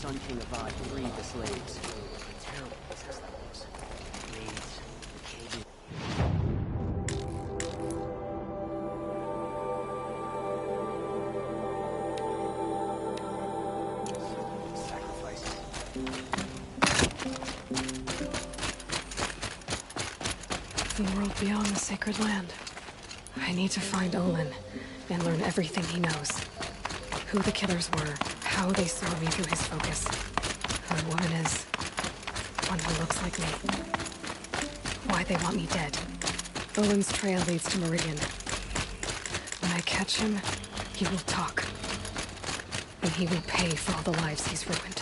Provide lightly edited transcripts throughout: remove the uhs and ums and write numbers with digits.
Sun King Avad freed the slaves. A terrible business that was. Raids, cages. Sacrifice. The world beyond the sacred land. I need to find Olin and learn everything he knows. Who the killers were, how they saw me through his focus. Who the woman is. One who looks like me. Why they want me dead. Olin's trail leads to Meridian. When I catch him, he will talk. And he will pay for all the lives he's ruined.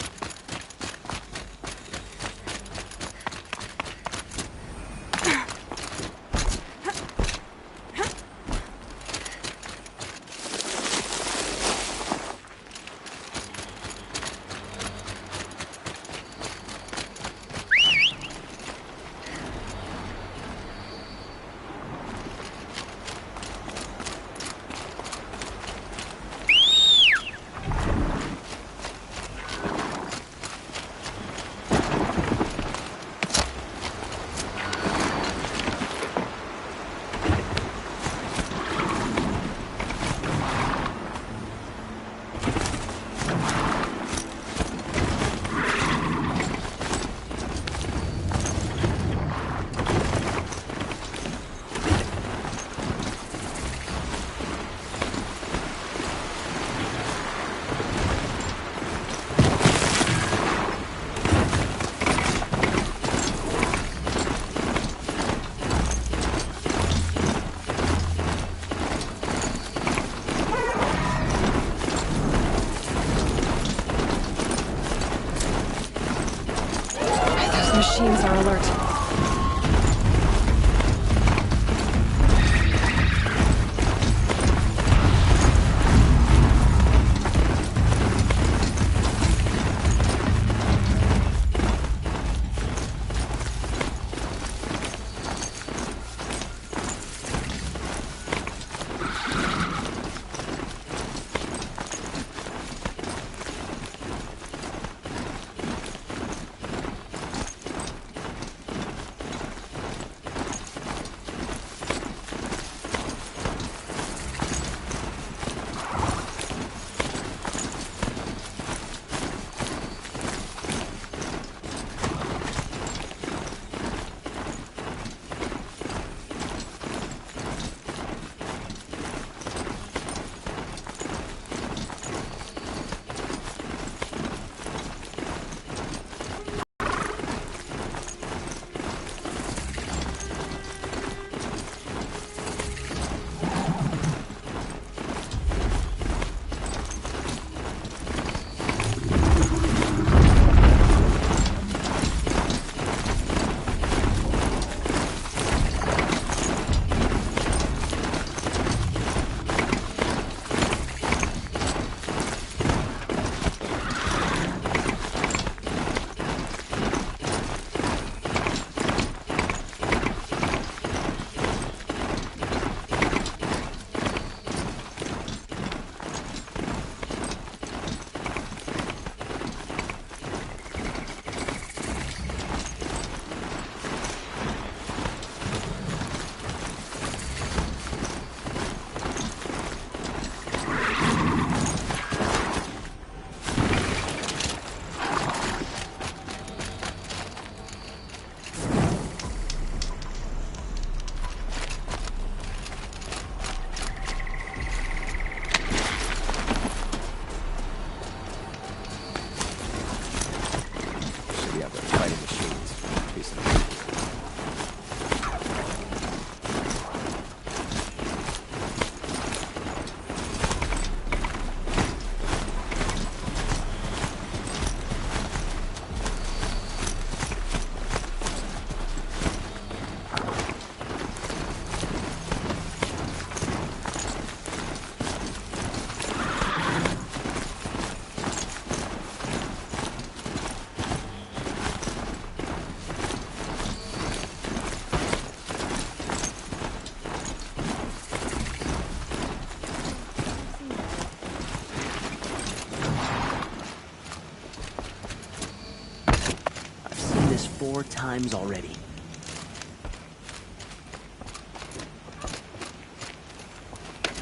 4 times already.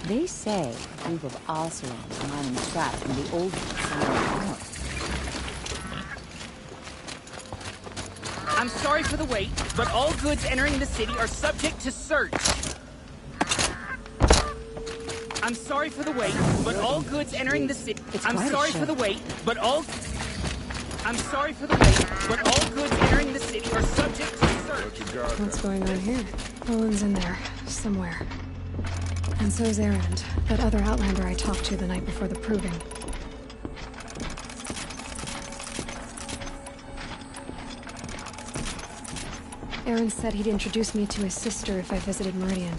They say a group of Oseram are mining scrap from the old town. I'm sorry for the wait, but all goods entering the city are subject to search. I'm sorry for the wait, but all goods entering the city. I'm sorry for the wait, but all goods entering the city are subject to search. What's going on here? Owen's in there, somewhere. And so's Erend, that other Outlander I talked to the night before the proving. Erend said he'd introduce me to his sister if I visited Meridian.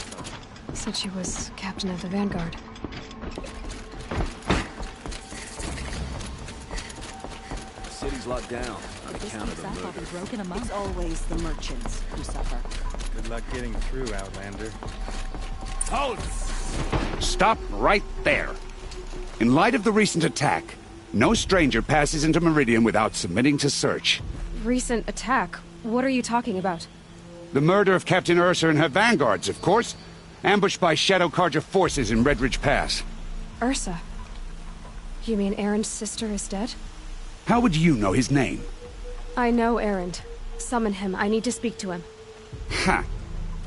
Said she was captain of the Vanguard. The city's locked down on account of the murder. It's always the merchants who suffer. Good luck getting through, Outlander. Halt! Stop right there. In light of the recent attack, no stranger passes into Meridian without submitting to search. Recent attack? What are you talking about? The murder of Captain Ursa and her vanguards, of course. Ambushed by Shadow Carja forces in Redridge Pass. Ursa? You mean Erend's sister is dead? How would you know his name? I know Erend. Summon him. I need to speak to him. Ha!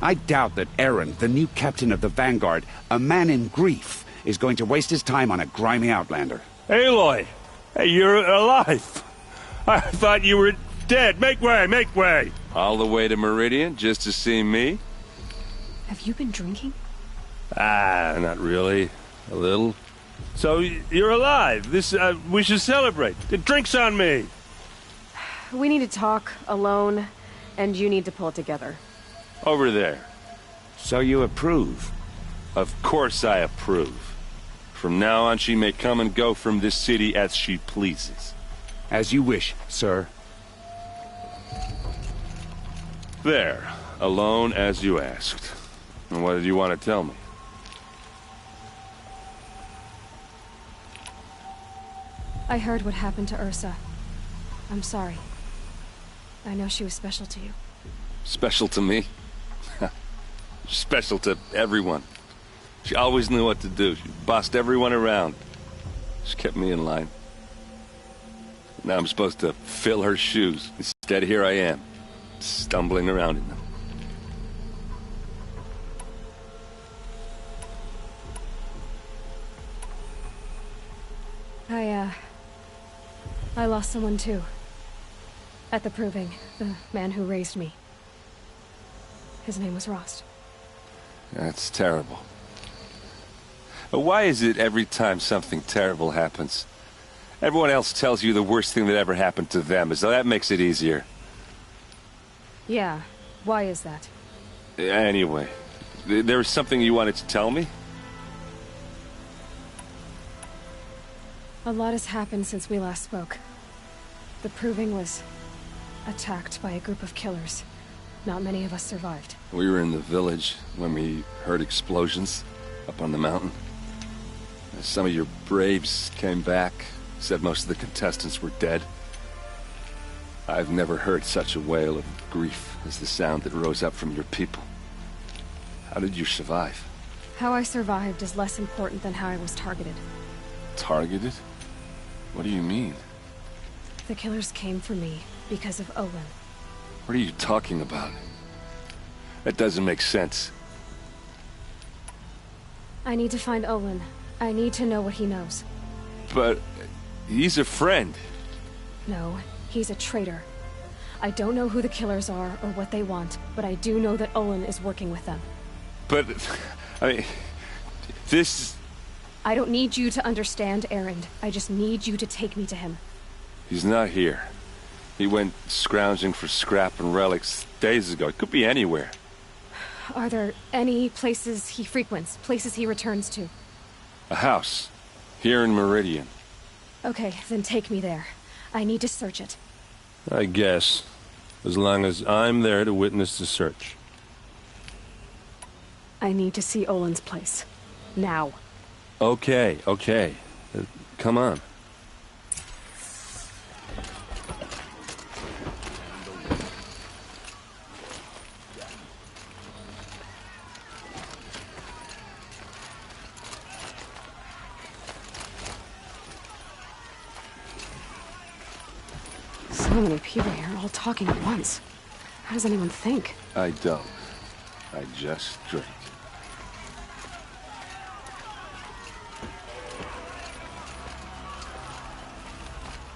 I doubt that Erend, the new captain of the Vanguard, a man in grief, is going to waste his time on a grimy Outlander. Aloy! Hey, you're alive! I thought you were dead. Make way, make way! All the way to Meridian just to see me? Have you been drinking? Ah, not really. A little. So, you're alive. We should celebrate. Drinks on me! We need to talk, alone, and you need to pull it together. Over there. So you approve? Of course I approve. From now on, she may come and go from this city as she pleases. As you wish, sir. There. Alone as you asked. And what did you want to tell me? I heard what happened to Ursa. I'm sorry. I know she was special to you. Special to me? Special to everyone. She always knew what to do. She bossed everyone around. She kept me in line. Now I'm supposed to fill her shoes. Instead, here I am, stumbling around in them. I lost someone too. At the proving, the man who raised me. His name was Rost. That's terrible. But why is it every time something terrible happens, everyone else tells you the worst thing that ever happened to them, as though that makes it easier? Yeah, why is that? Anyway, there was something you wanted to tell me? A lot has happened since we last spoke. The proving was attacked by a group of killers. Not many of us survived. We were in the village when we heard explosions up on the mountain. Some of your braves came back, said most of the contestants were dead. I've never heard such a wail of grief as the sound that rose up from your people. How did you survive? How I survived is less important than how I was targeted. Targeted? What do you mean? The killers came for me because of Olin. What are you talking about? That doesn't make sense. I need to find Olin. I need to know what he knows. But he's a friend. No, he's a traitor. I don't know who the killers are or what they want, but I do know that Olin is working with them. But, I mean, this... I don't need you to understand, Erend. I just need you to take me to him. He's not here. He went scrounging for scrap and relics days ago. It could be anywhere. Are there any places he frequents, places he returns to? A house. Here in Meridian. Okay, then take me there. I need to search it. I guess. As long as I'm there to witness the search. I need to see Olin's place. Now. Okay, okay. Come on. So many people here, all talking at once. How does anyone think? I don't. I just drink.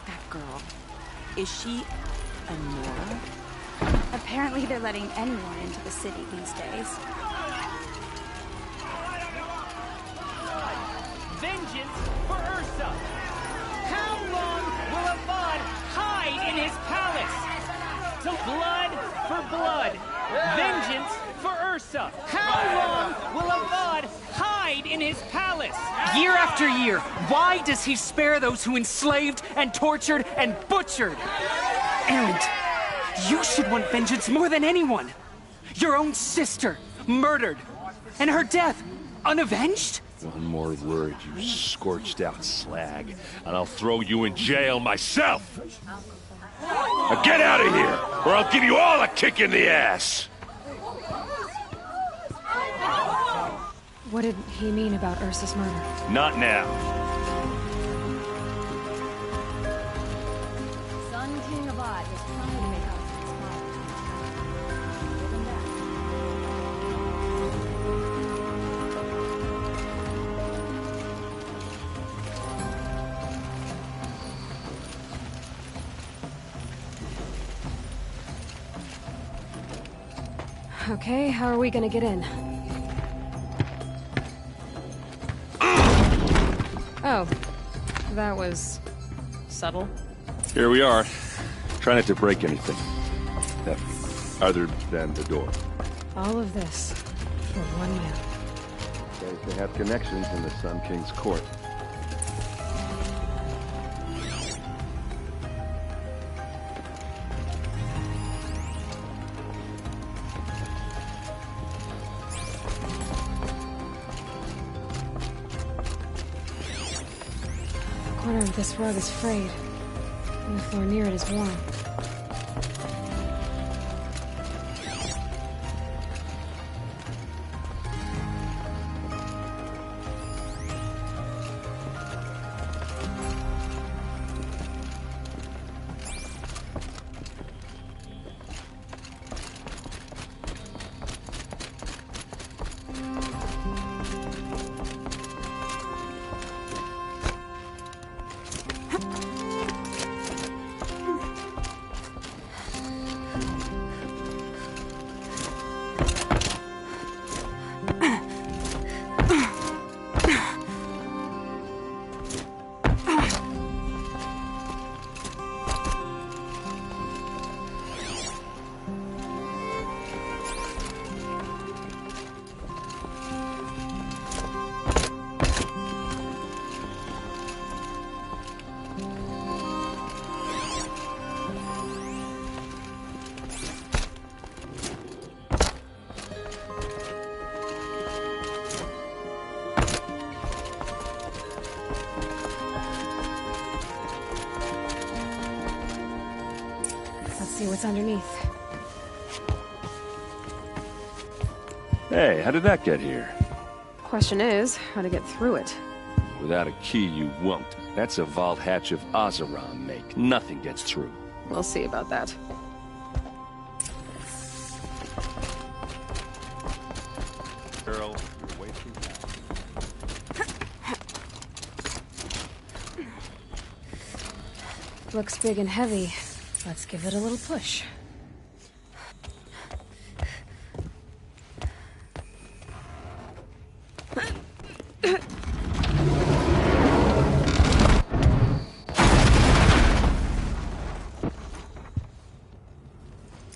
That girl. Is she a Nora? Apparently they're letting anyone into the city these days. Vengeance for Ursa! How long will Avad hide in his palace? To blood for blood. Vengeance for Ursa. How long will Avad hide in his palace? Year after year, why does he spare those who enslaved and tortured and butchered? Erend, you should want vengeance more than anyone. Your own sister, murdered. And her death, unavenged? One more word, you scorched out slag, and I'll throw you in jail myself! Now get out of here, or I'll give you all a kick in the ass! What did he mean about Ursa's murder? Not now. Sun King Avad was trying to make up for his father. Give him back. Okay, how are we gonna get in? Oh, that was subtle. Here we are. Try not to break anything. Other than the door. All of this for one man. They have connections in the Sun King's court. The corner of this rug is frayed, and the floor near it is warm. See what's underneath. Hey, how did that get here? Question is, how to get through it. Without a key, you won't. That's a vault hatch of Oseram make. Nothing gets through. We'll see about that. Girl, you're way too fast. Looks big and heavy. Let's give it a little push.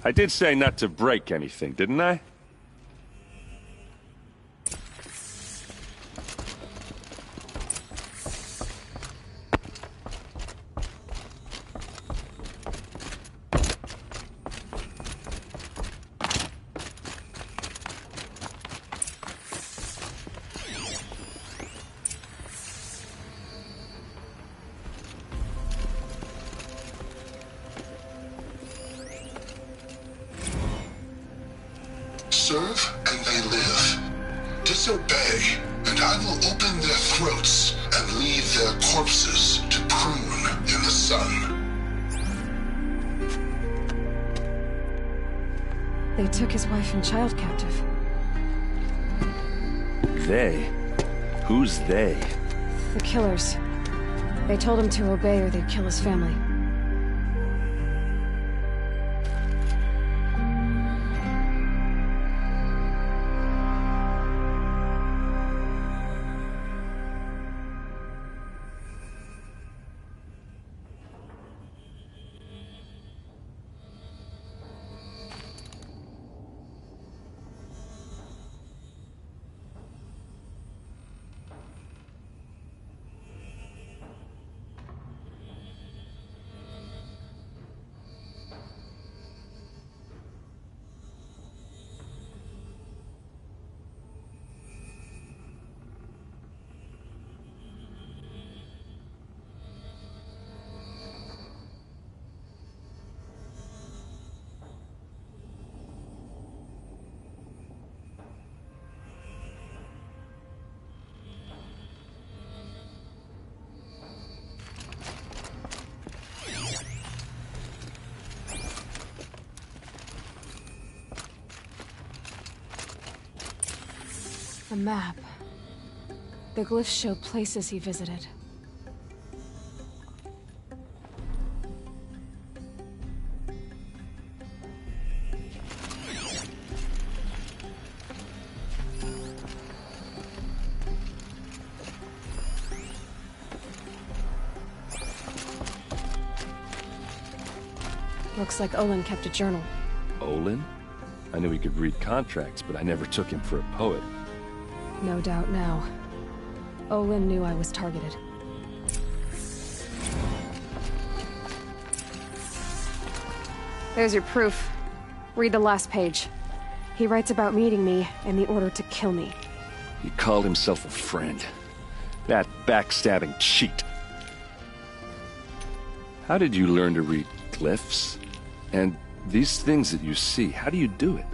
I did say not to break anything, didn't I? Serve and they live. Disobey, and I will open their throats and leave their corpses to prune in the sun. They took his wife and child captive. They? Who's they? The killers. They told him to obey or they'd kill his family. A map. The glyphs show places he visited. Looks like Olin kept a journal. Olin? I knew he could read contracts, but I never took him for a poet. No doubt now. Olin knew I was targeted. There's your proof. Read the last page. He writes about meeting me and the order to kill me. He called himself a friend. That backstabbing cheat. How did you learn to read glyphs? And these things that you see, how do you do it?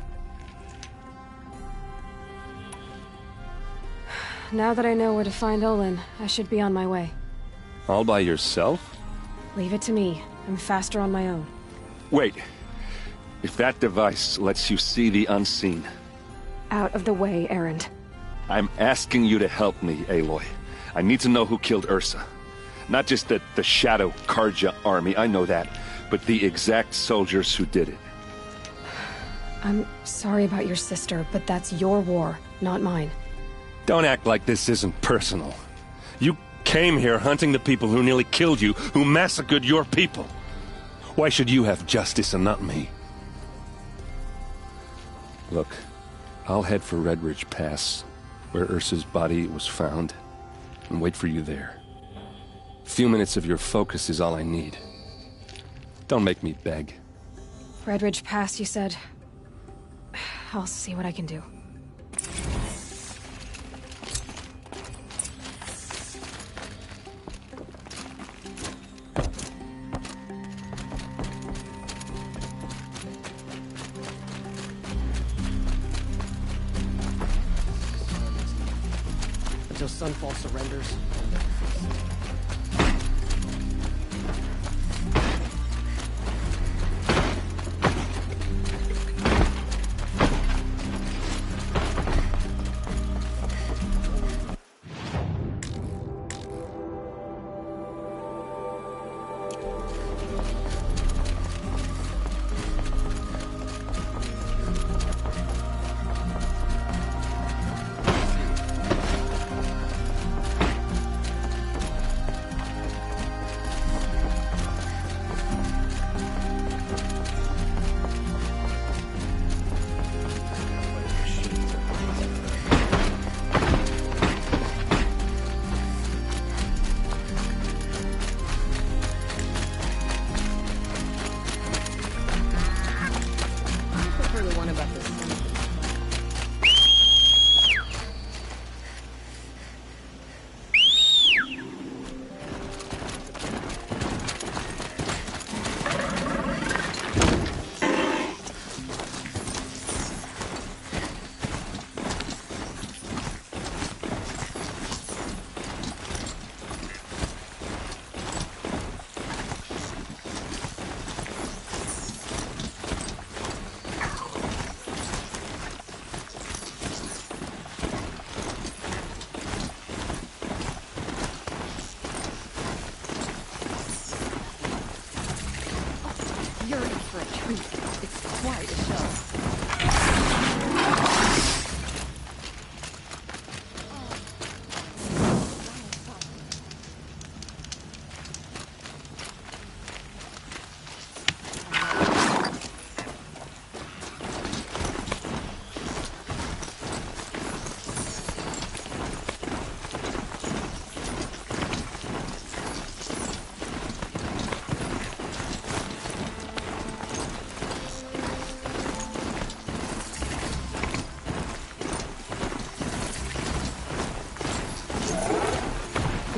Now that I know where to find Olin, I should be on my way. All by yourself? Leave it to me. I'm faster on my own. Wait. If that device lets you see the unseen... Out of the way, Erend. I'm asking you to help me, Aloy. I need to know who killed Ursa. Not just the Shadow Karja army, I know that, but the exact soldiers who did it. I'm sorry about your sister, but that's your war, not mine. Don't act like this isn't personal. You came here hunting the people who nearly killed you, who massacred your people. Why should you have justice and not me? Look, I'll head for Redridge Pass, where Ursa's body was found, and wait for you there. A few minutes of your focus is all I need. Don't make me beg. Redridge Pass, you said? I'll see what I can do. Until Sunfall surrenders.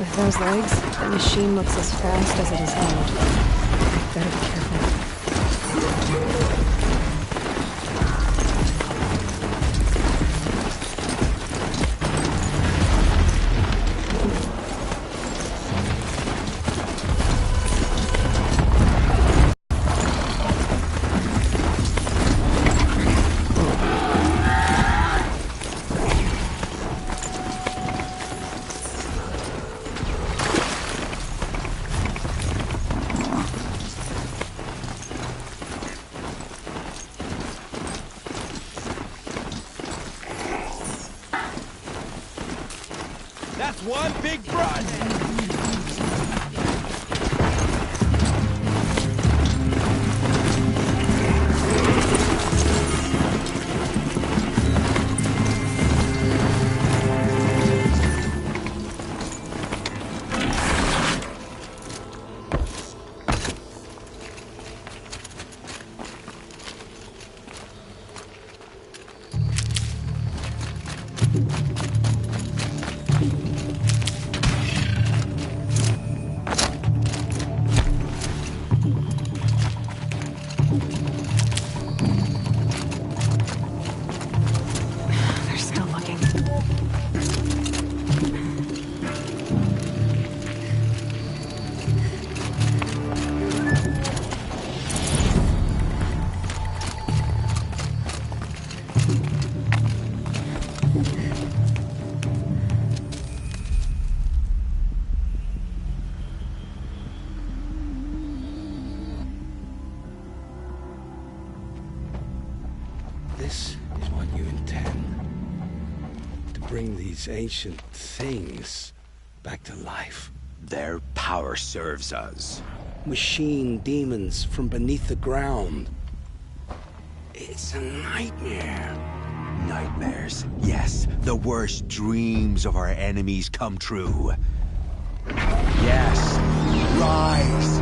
With those legs, the machine looks as fast as it is loud. Better be careful. That's one big brush! This is what you intend. To bring these ancient things back to life. Their power serves us. Machine demons from beneath the ground. It's a nightmare. Nightmares. Yes, the worst dreams of our enemies come true. Yes, rise!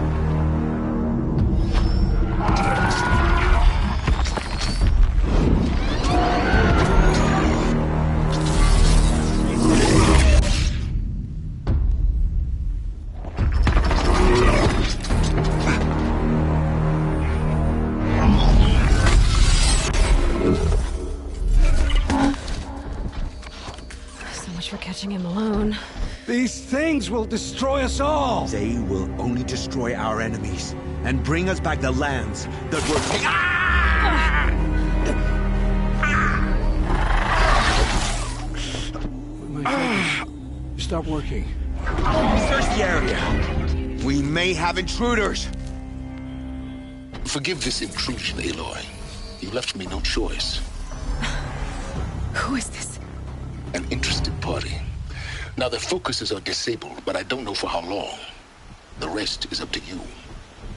For catching him alone. These things will destroy us all! They will only destroy our enemies and bring us back the lands that will take. My focus. Stop working. Search the area. We may have intruders. Forgive this intrusion, Aloy. You left me no choice. Who is this? An interested party. Now their focuses are disabled, but I don't know for how long. The rest is up to you.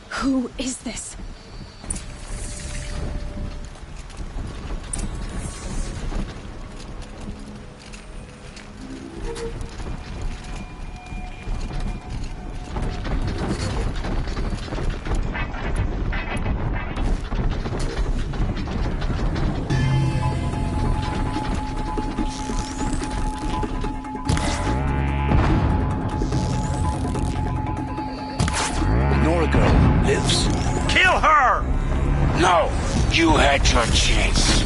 Who is this? Lives. Kill her! No! You had your chance.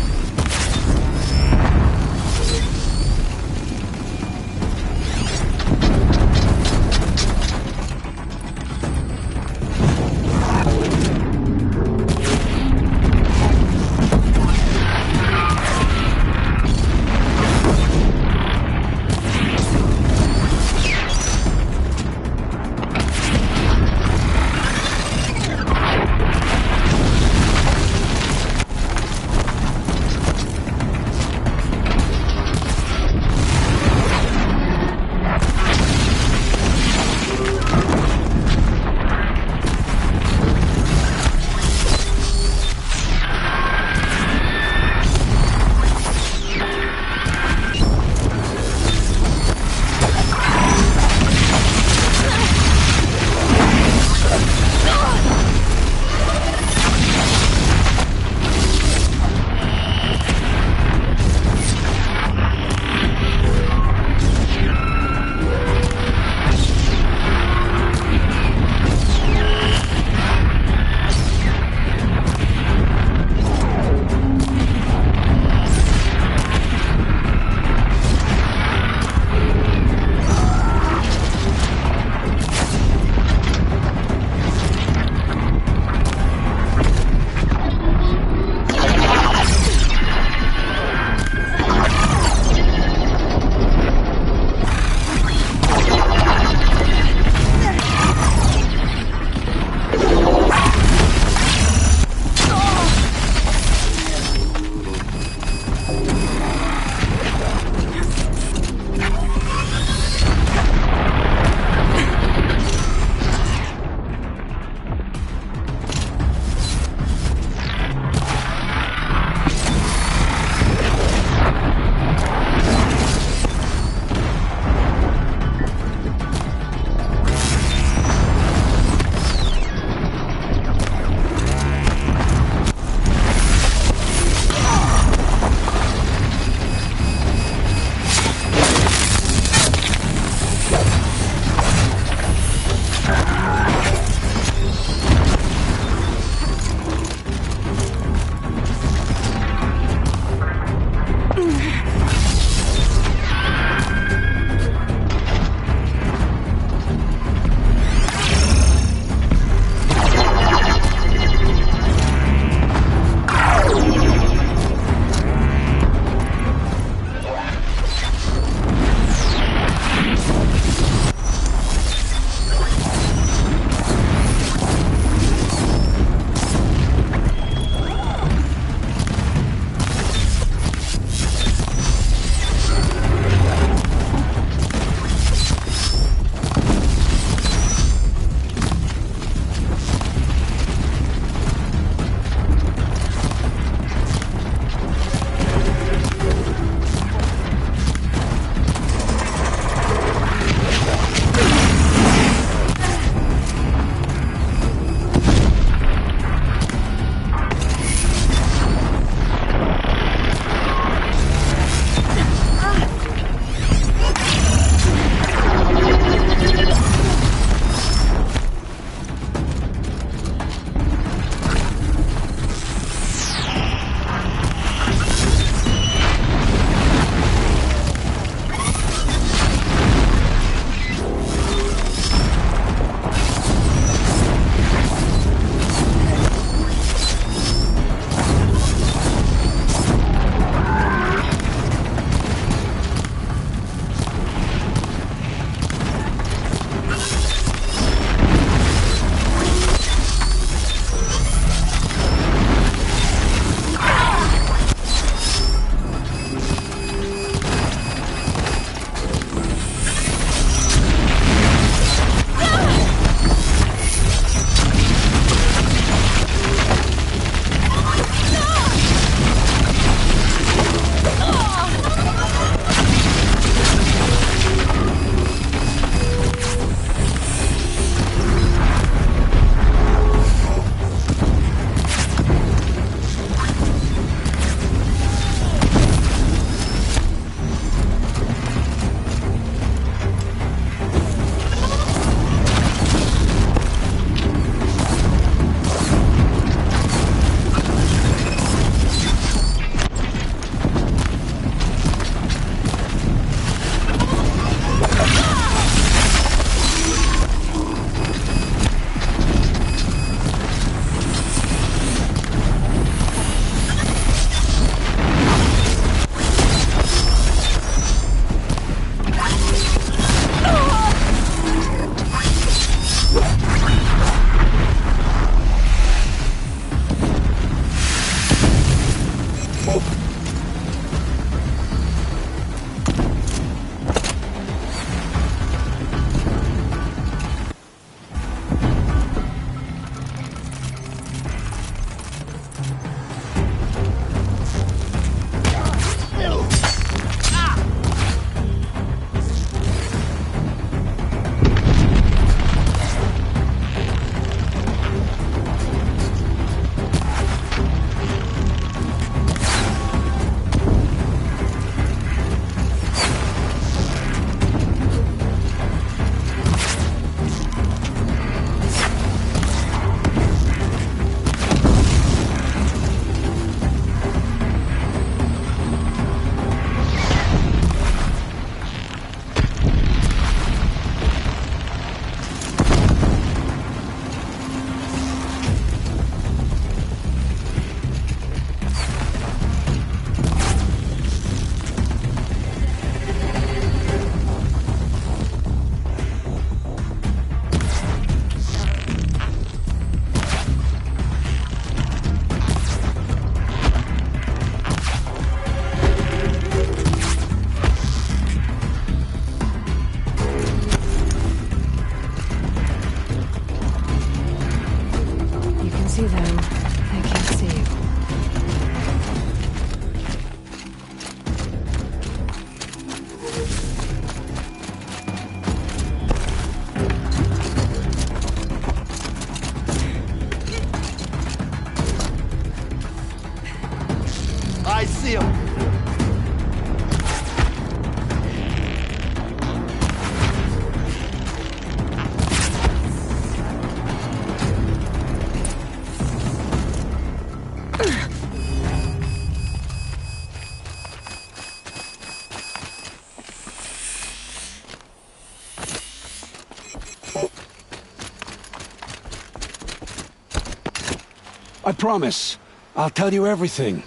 I promise. I'll tell you everything.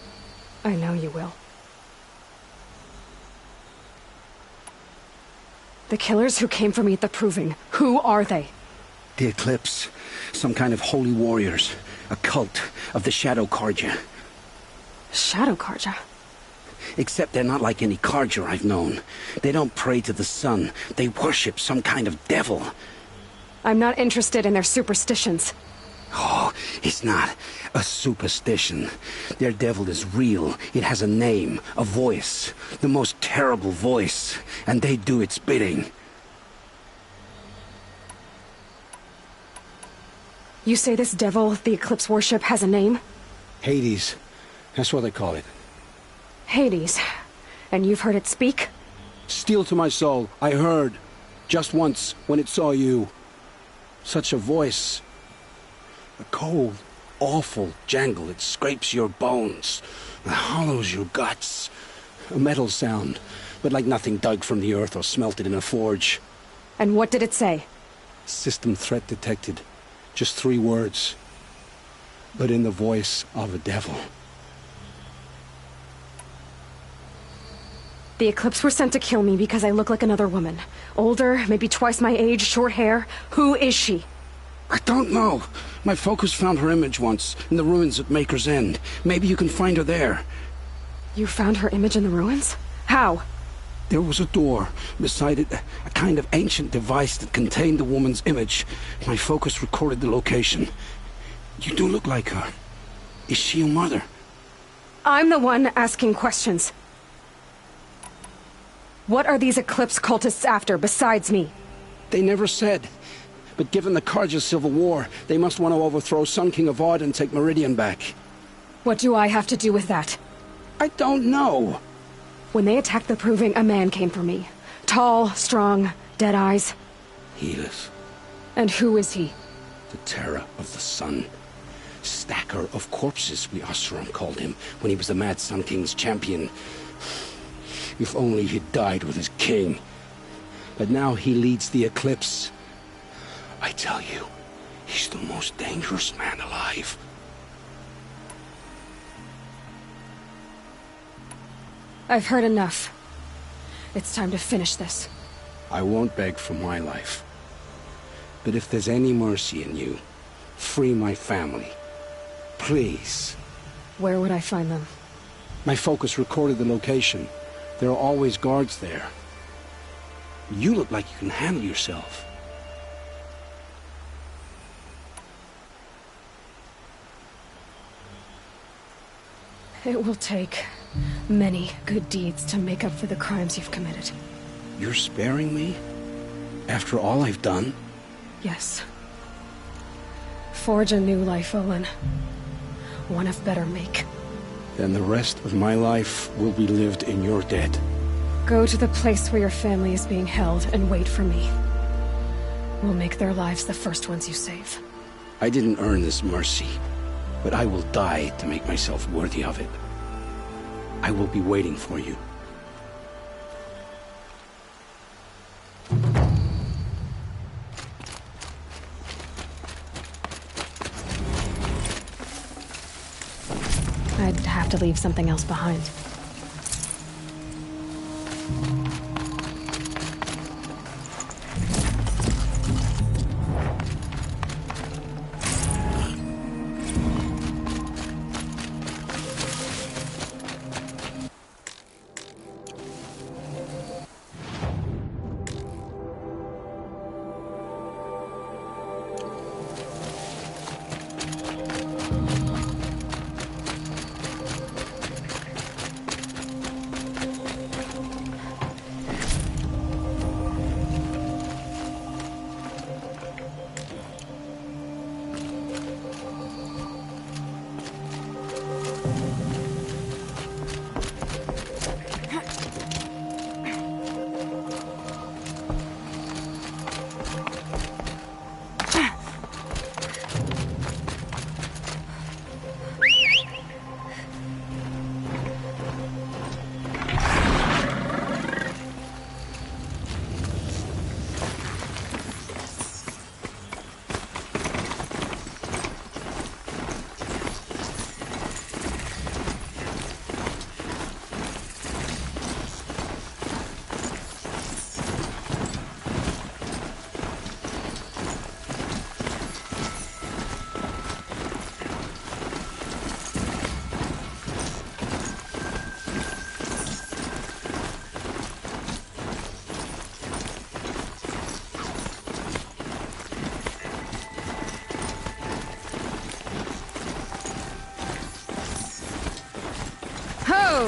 I know you will. The killers who came for me at the Proving, who are they? The Eclipse. Some kind of holy warriors. A cult of the Shadow Carja. Shadow Carja? Except they're not like any Carja I've known. They don't pray to the sun. They worship some kind of devil. I'm not interested in their superstitions. Oh, it's not a superstition. Their devil is real. It has a name, a voice. The most terrible voice. And they do its bidding. You say this devil the Eclipse worship has a name? Hades. That's what they call it. Hades. And you've heard it speak? Steel to my soul. I heard. Just once, when it saw you. Such a voice. A cold, awful jangle. It scrapes your bones. It hollows your guts. A metal sound, but like nothing dug from the earth or smelted in a forge. And what did it say? System threat detected. Just 3 words. But in the voice of a devil. The Eclipse were sent to kill me because I look like another woman. Older, maybe twice my age, short hair. Who is she? I don't know. My focus found her image once, in the ruins at Maker's End. Maybe you can find her there. You found her image in the ruins? How? There was a door. Beside it, a kind of ancient device that contained the woman's image. My focus recorded the location. You do look like her. Is she your mother? I'm the one asking questions. What are these Eclipse cultists after, besides me? They never said. But given the Carja civil war, they must want to overthrow Sun King of Odd and take Meridian back. What do I have to do with that? I don't know. When they attacked the Proving, a man came for me. Tall, strong, dead eyes. Helis. And who is he? The terror of the sun. Stacker of corpses, we Oseram called him, when he was the Mad Sun King's champion. If only he'd died with his king. But now he leads the Eclipse. I tell you, he's the most dangerous man alive. I've heard enough. It's time to finish this. I won't beg for my life. But if there's any mercy in you, free my family. Please. Where would I find them? My focus recorded the location. There are always guards there. You look like you can handle yourself. It will take many good deeds to make up for the crimes you've committed. You're sparing me? After all I've done? Yes. Forge a new life, Olin. One of better make. Then the rest of my life will be lived in your debt. Go to the place where your family is being held and wait for me. We'll make their lives the first ones you save. I didn't earn this mercy, but I will die to make myself worthy of it. I will be waiting for you. I'd have to leave something else behind.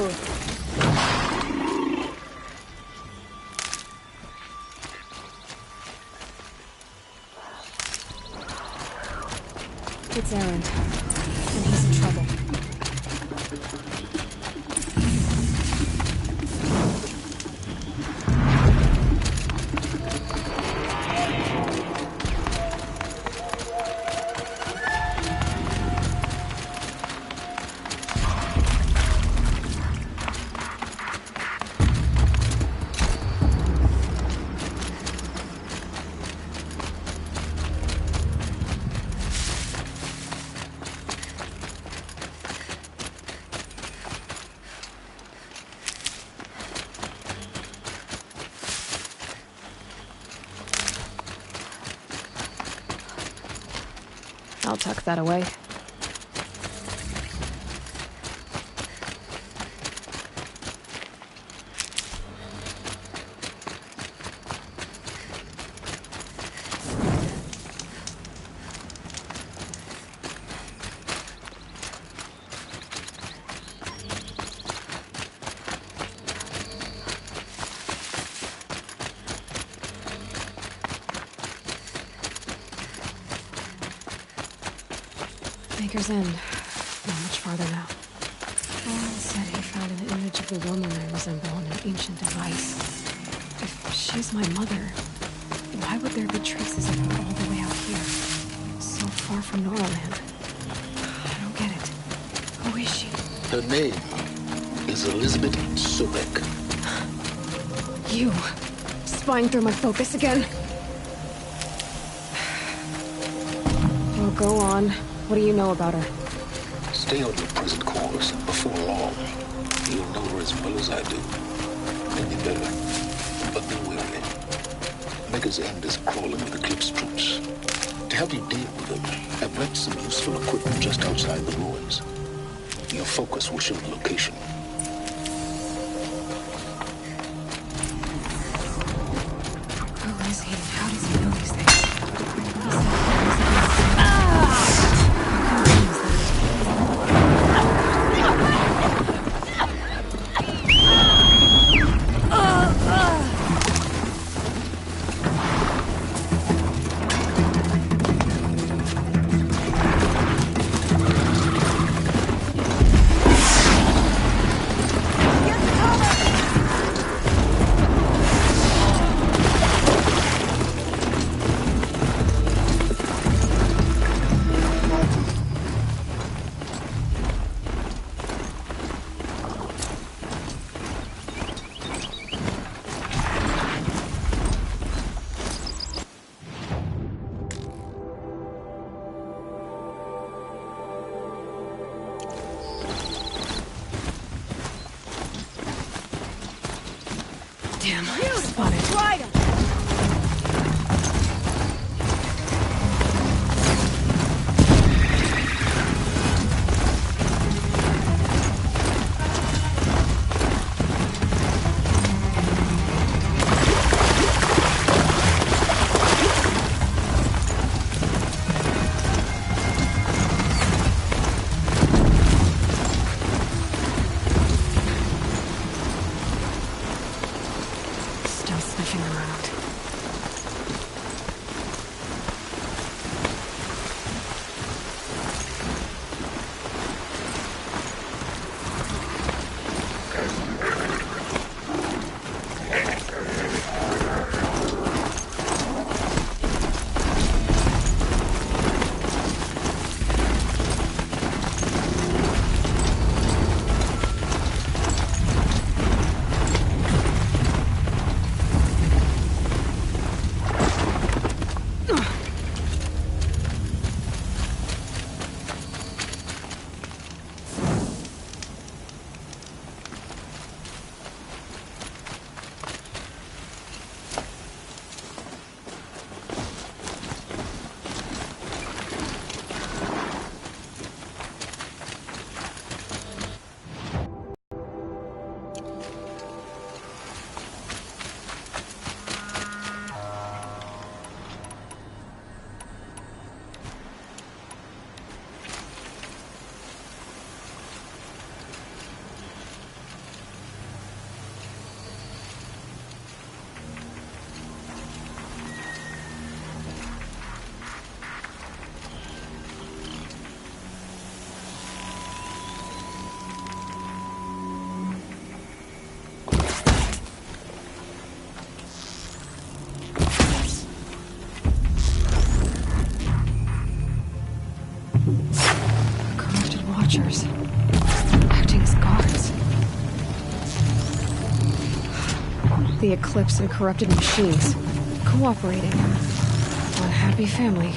Reload. It's Aaron, and he's in trouble. I'll tuck that away. Maker's End. Not much farther now. Paul said he found an image of the woman I resemble on an ancient device. If she's my mother, why would there be traces of her all the way out here? So far from Noraland. I don't get it. Who is she? Her name is Elizabeth Sobek. You. Spying through my focus again? Well, go on. What do you know about her? Stay on your present course. Before long, you'll know her as well as I do. Maybe better, but be wary. Maker's End is crawling with Eclipse troops. To help you deal with them, I've left some useful equipment just outside the ruins. Your focus will show the location. Who is he? How does he know these things? Damn, spotted. Right him! Still sniffing around. Watchers. Acting as guards. The Eclipse and corrupted machines. Cooperating. One happy family.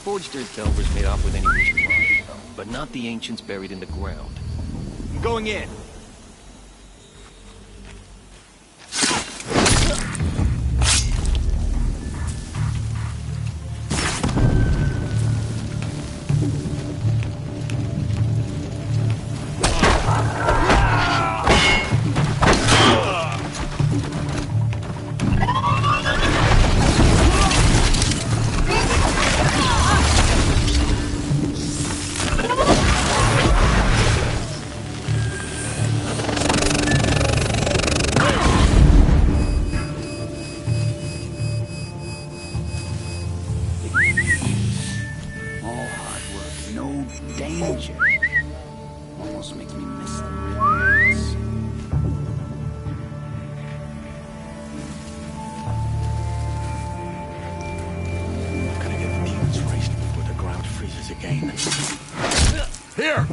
Forged earth delvers made off with any we should want, but not the ancients buried in the ground. I'm going in. Here!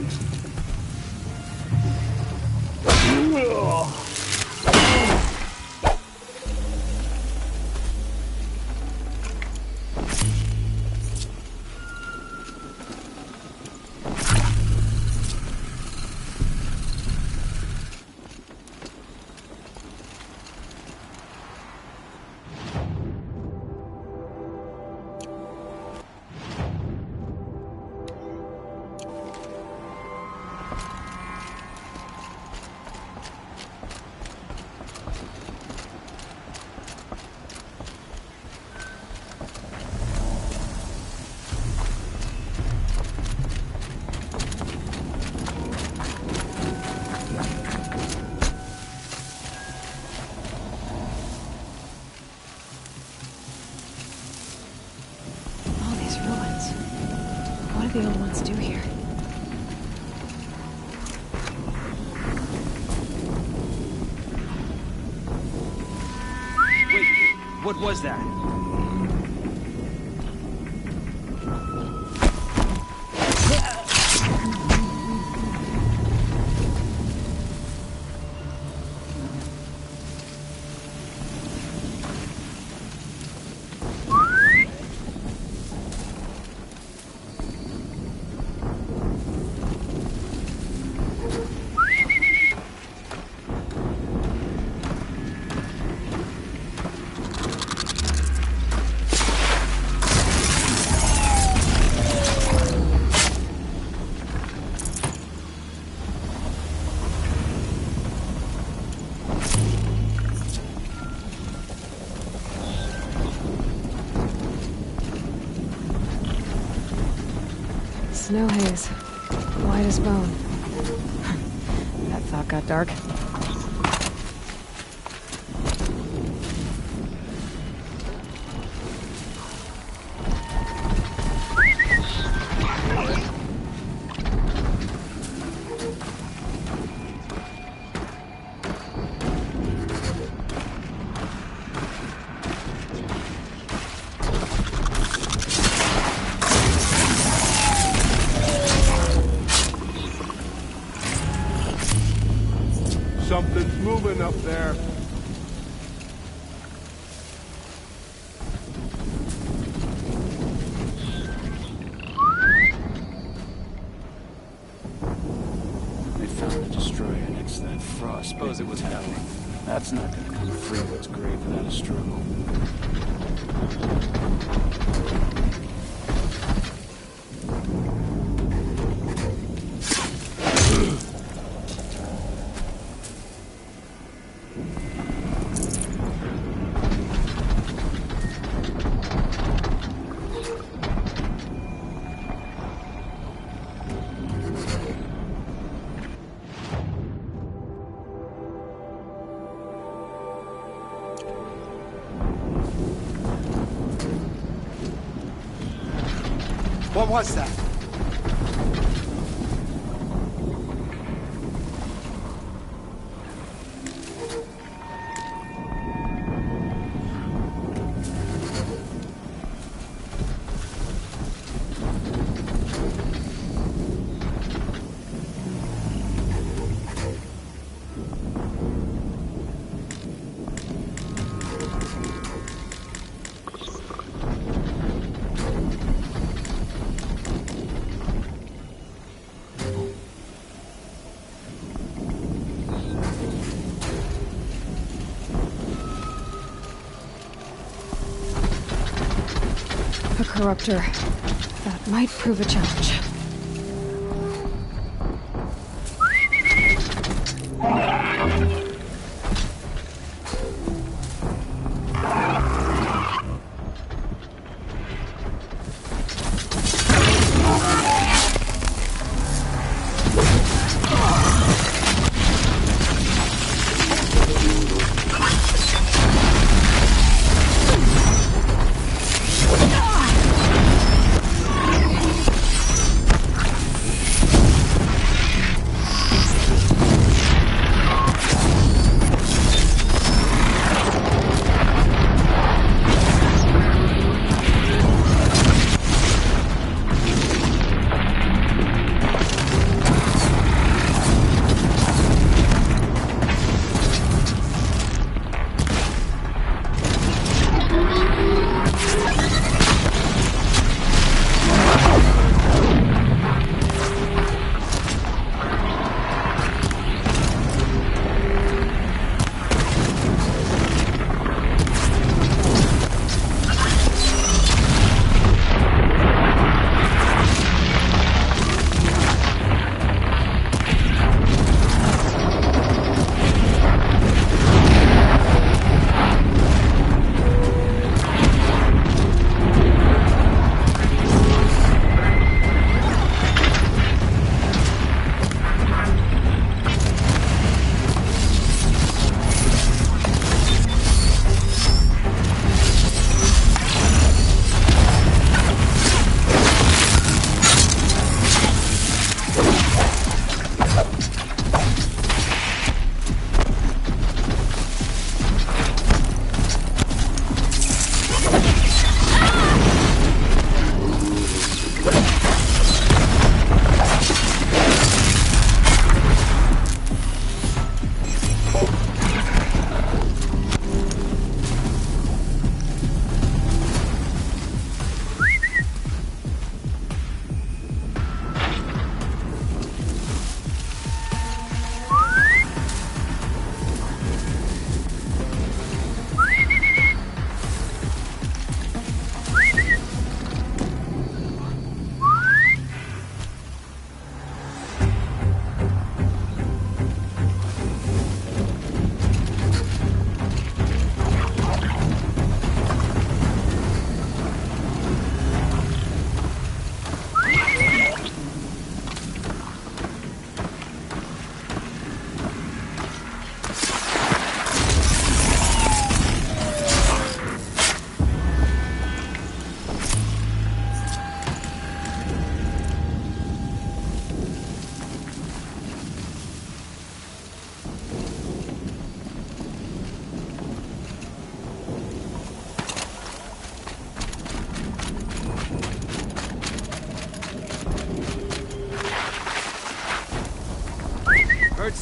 the old ones do here? Wait, what was that? Snow haze. White as bone. That thought got dark. Something's moving up there. They found a destroyer next to that frost. Suppose it was nothing. That's not gonna come free of its grave without a struggle. What was that? A corruptor. That might prove a challenge.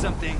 something.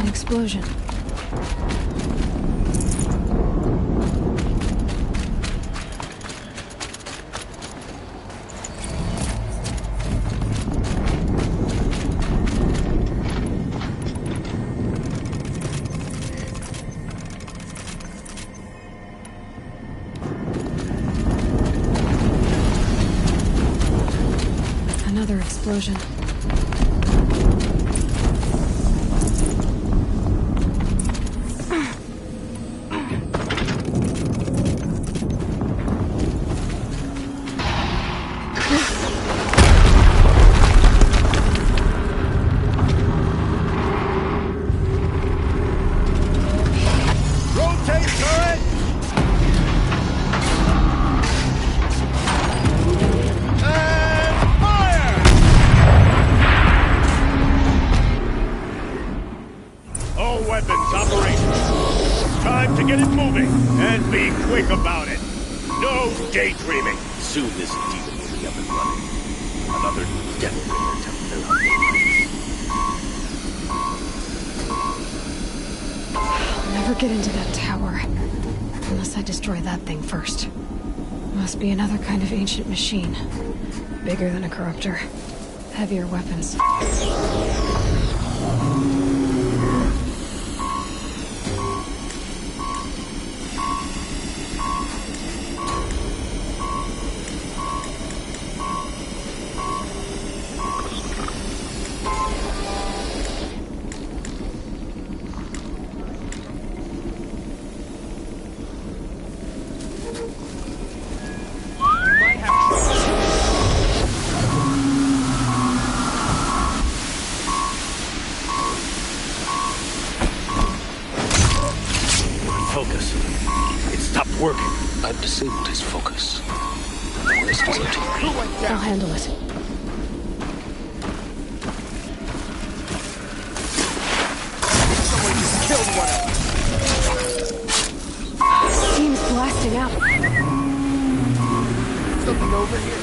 Explosion. Another explosion. Soon this demon will be up and running. Another death bringer to fill up the place. I'll never get into that tower. Unless I destroy that thing first. Must be another kind of ancient machine. Bigger than a corruptor. Heavier weapons. I've disabled his focus. The rest is up to you. I'll handle it. Someone just killed one of them. Steam's blasting out. Something over here.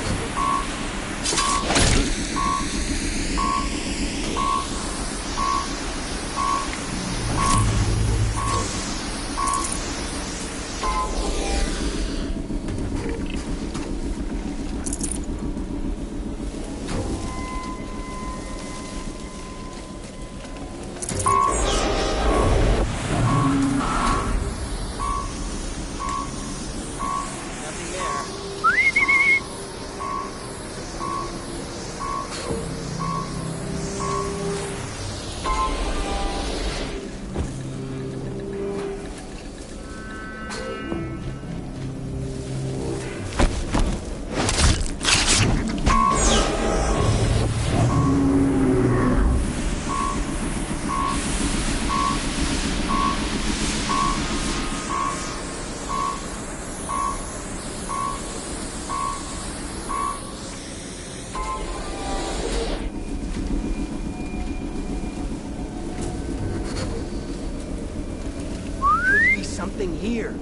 Something here.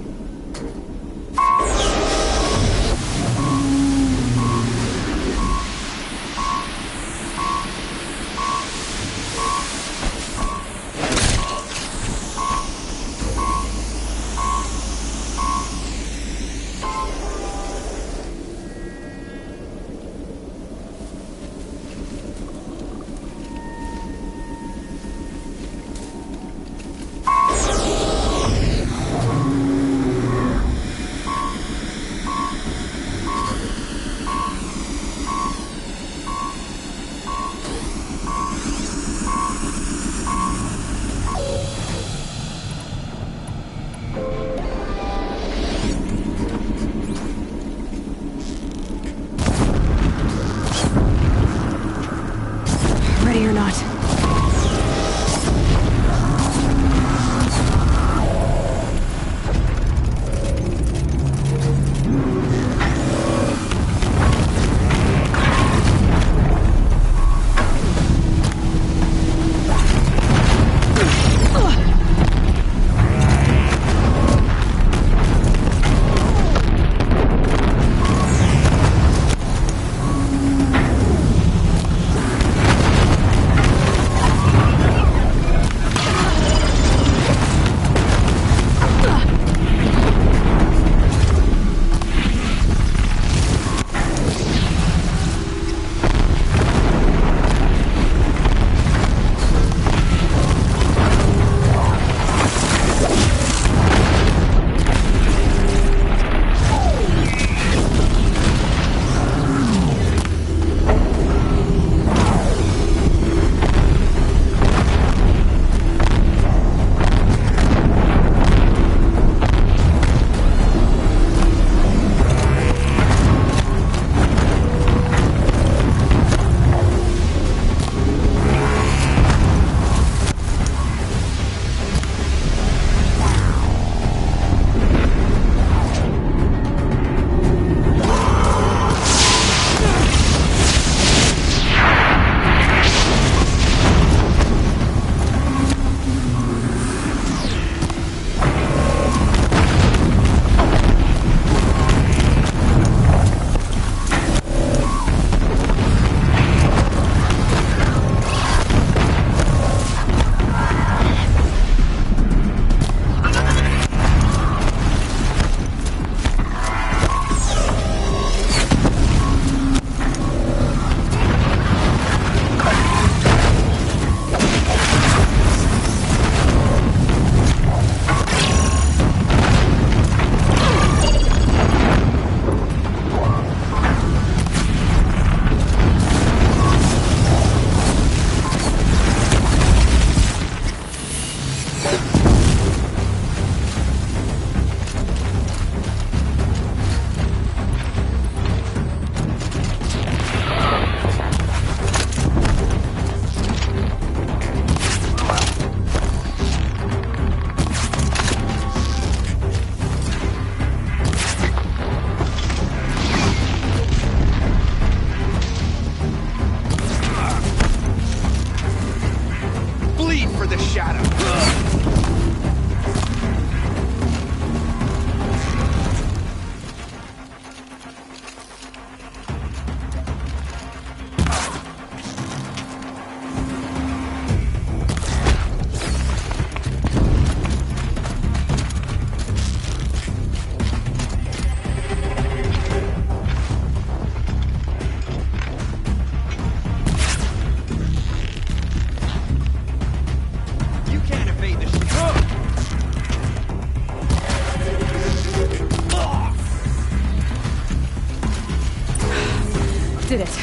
Did it.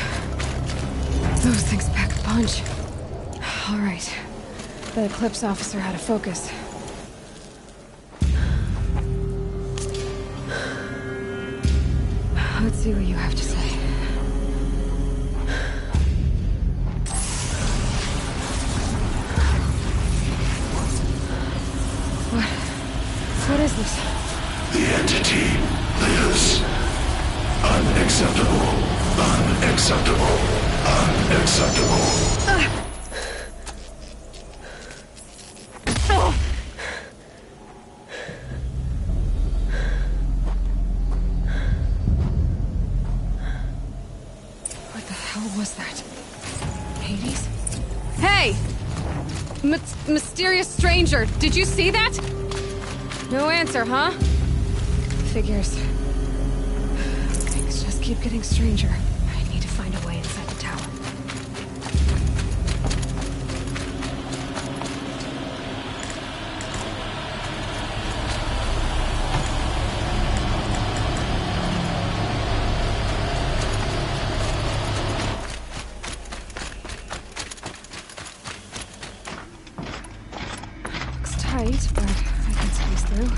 Those things pack a punch. All right. The Eclipse officer had a focus. Let's see what you have to say. What is this? The entity lives. Unacceptable. Unacceptable. Unacceptable. What the hell was that? Hades? Hey! Mysterious stranger, did you see that? No answer, huh? Figures. Things just keep getting stranger. I need to find a way inside the tower. Looks tight, but I can squeeze through.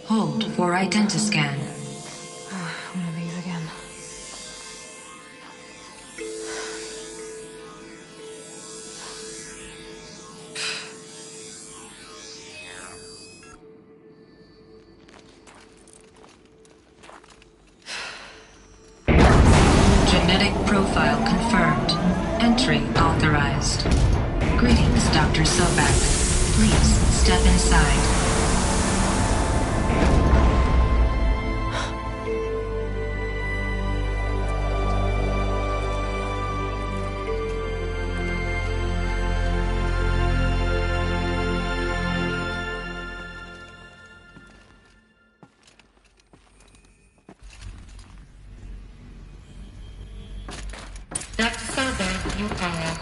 Hold for identiscan. One of these again. Genetic profile confirmed. Entry authorized. Greetings, Dr. Sobek. Please step inside. Dr. Sobek, you are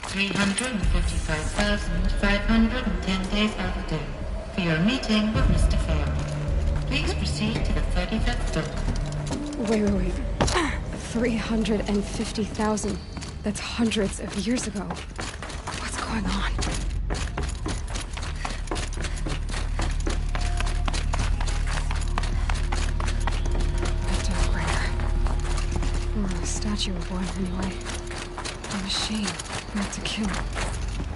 355,510 days overdue for your meeting with Mr. Farrell. Please proceed to the 35th floor. Wait. 350,000. That's hundreds of years ago. What's going on? A statue of one, anyway. A machine meant to kill.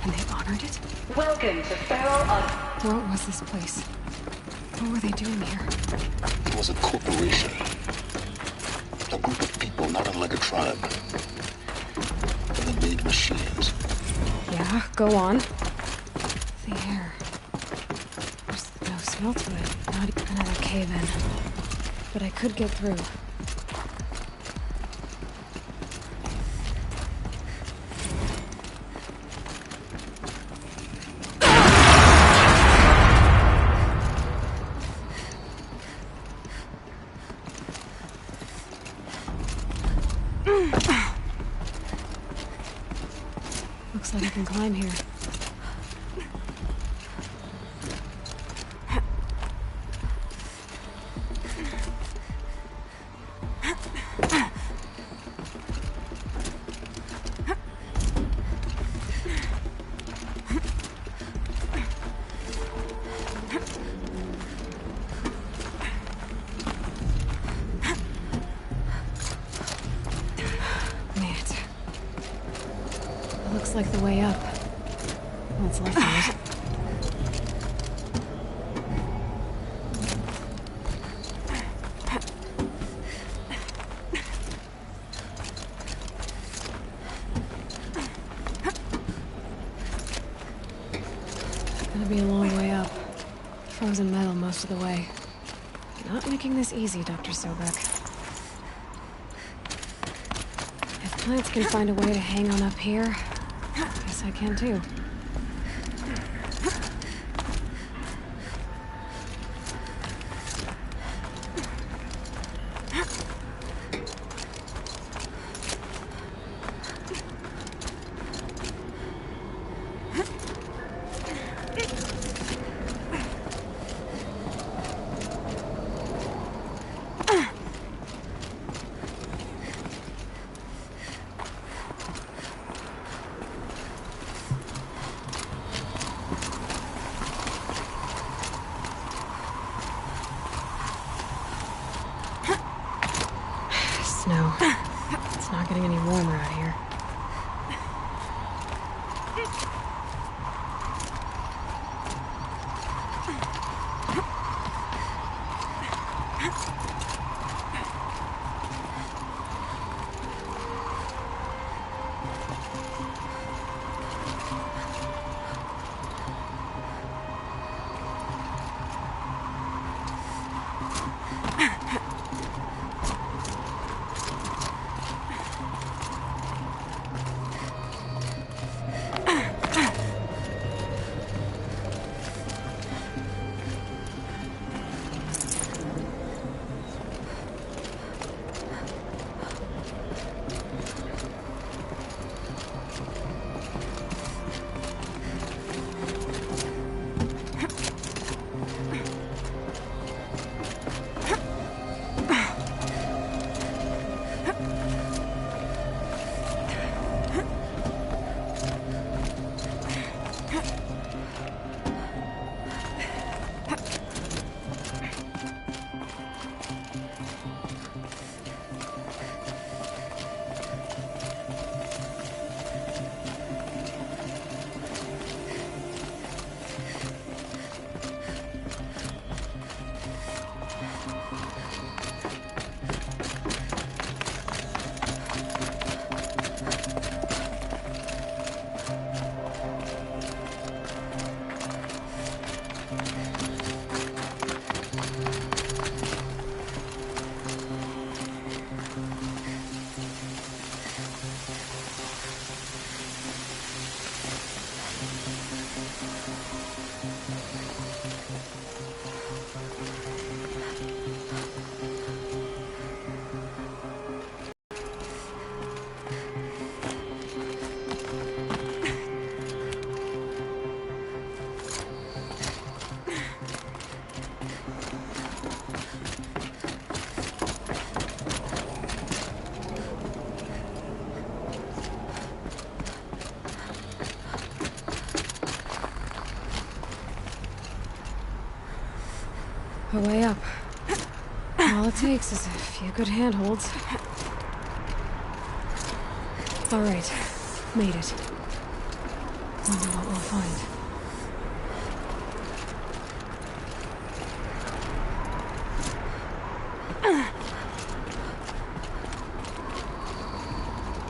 And they honored it? Welcome to Farrell on... What was this place? What were they doing here? It was a corporation. A group of people not unlike a tribe. And they made machines. Yeah, go on. The air. There's no smell to it. Not even another cave-in. But I could get through. Looks like I can climb here. Looks like the way up. What's left of it? Gonna be a long way up. Frozen metal most of the way. Not making this easy, Dr. Sobek. If plants can find a way to hang on up here, guess I can too. Snow. It's not getting any warmer out here. A way up. All it takes is a few good handholds. All right, made it. Wonder what we'll find.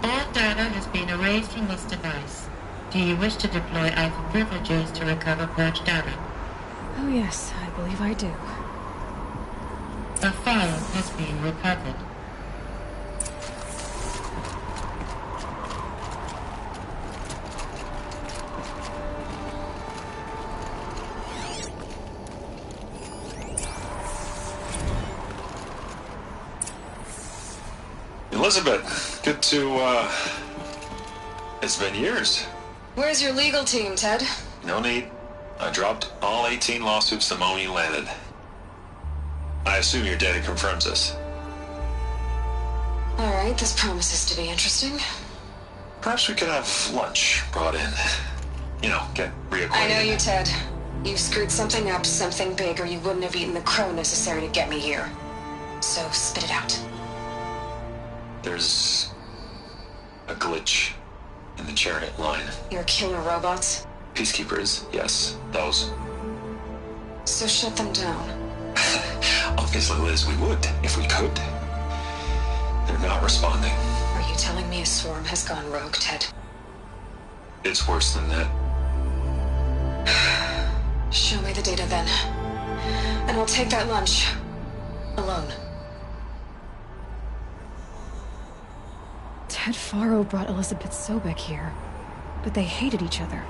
All data has been erased from this device. Do you wish to deploy alpha privileges to recover purged data? Oh yes, I believe I do. A file has been recovered. Elizabeth, good to, it's been years. Where's your legal team, Ted? No need. I dropped all 18 lawsuits the moment you landed. I assume your data confirms this. All right, this promises to be interesting. Perhaps we could have lunch brought in. You know, get reacquainted. I know you, Ted. You've screwed something up, something big, or you wouldn't have eaten the crow necessary to get me here. So spit it out. There's a glitch in the chariot line. Your killer robots? Peacekeepers, yes, those. So shut them down. Obviously, Liz, we would, if we could. They're not responding. Are you telling me a swarm has gone rogue, Ted? It's worse than that. Show me the data then. And I'll take that lunch. Alone. Ted Faro brought Elizabeth Sobek here, but they hated each other.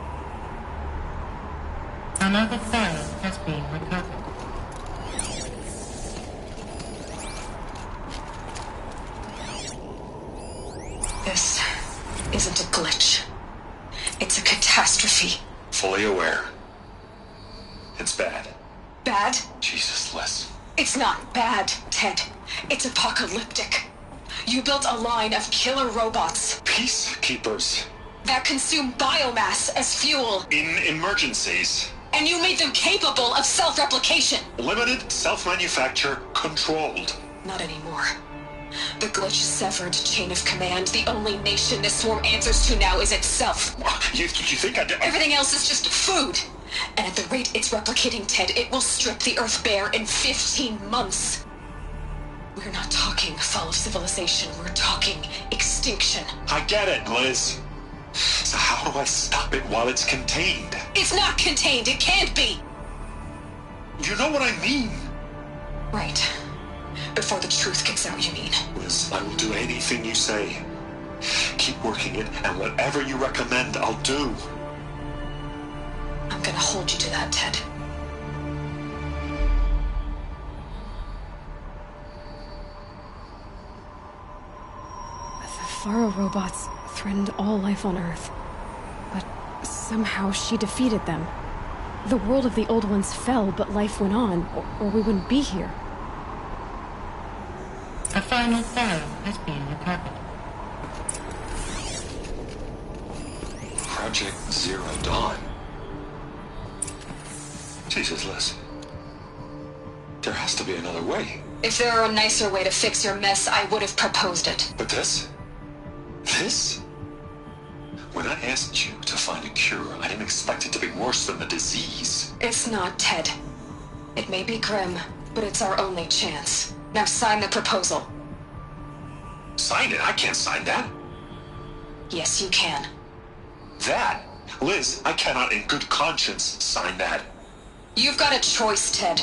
Another file has been recovered. This isn't a glitch. It's a catastrophe. Fully aware. It's bad. Bad? Jesus, Liz. It's not bad, Ted. It's apocalyptic. You built a line of killer robots. Peacekeepers. That consume biomass as fuel. In emergencies. And you made them capable of self-replication. Limited, self-manufacture, controlled. Not anymore. The glitch severed chain of command. The only nation this swarm answers to now is itself. You think I did? Everything else is just food. And at the rate it's replicating, Ted, it will strip the Earth bare in 15 months. We're not talking fall of civilization. We're talking extinction. I get it, Liz. So how do I stop it while it's contained? It's not contained. It can't be. You know what I mean? Right. Before the truth gets out, you mean? Liz, I will do anything you say. Keep working it, and whatever you recommend, I'll do. I'm gonna hold you to that, Ted. The Faro robots threatened all life on Earth. But somehow she defeated them. The world of the old ones fell, but life went on, or we wouldn't be here. A final file has been recovered. Project Zero Dawn. Jesus, Liz. There has to be another way. If there were a nicer way to fix your mess, I would have proposed it. But this? This? When I asked you to find a cure, I didn't expect it to be worse than the disease. It's not, Ted. It may be grim, but it's our only chance. Now sign the proposal. Sign it? I can't sign that. Yes, you can. That? Liz, I cannot in good conscience sign that. You've got a choice, Ted.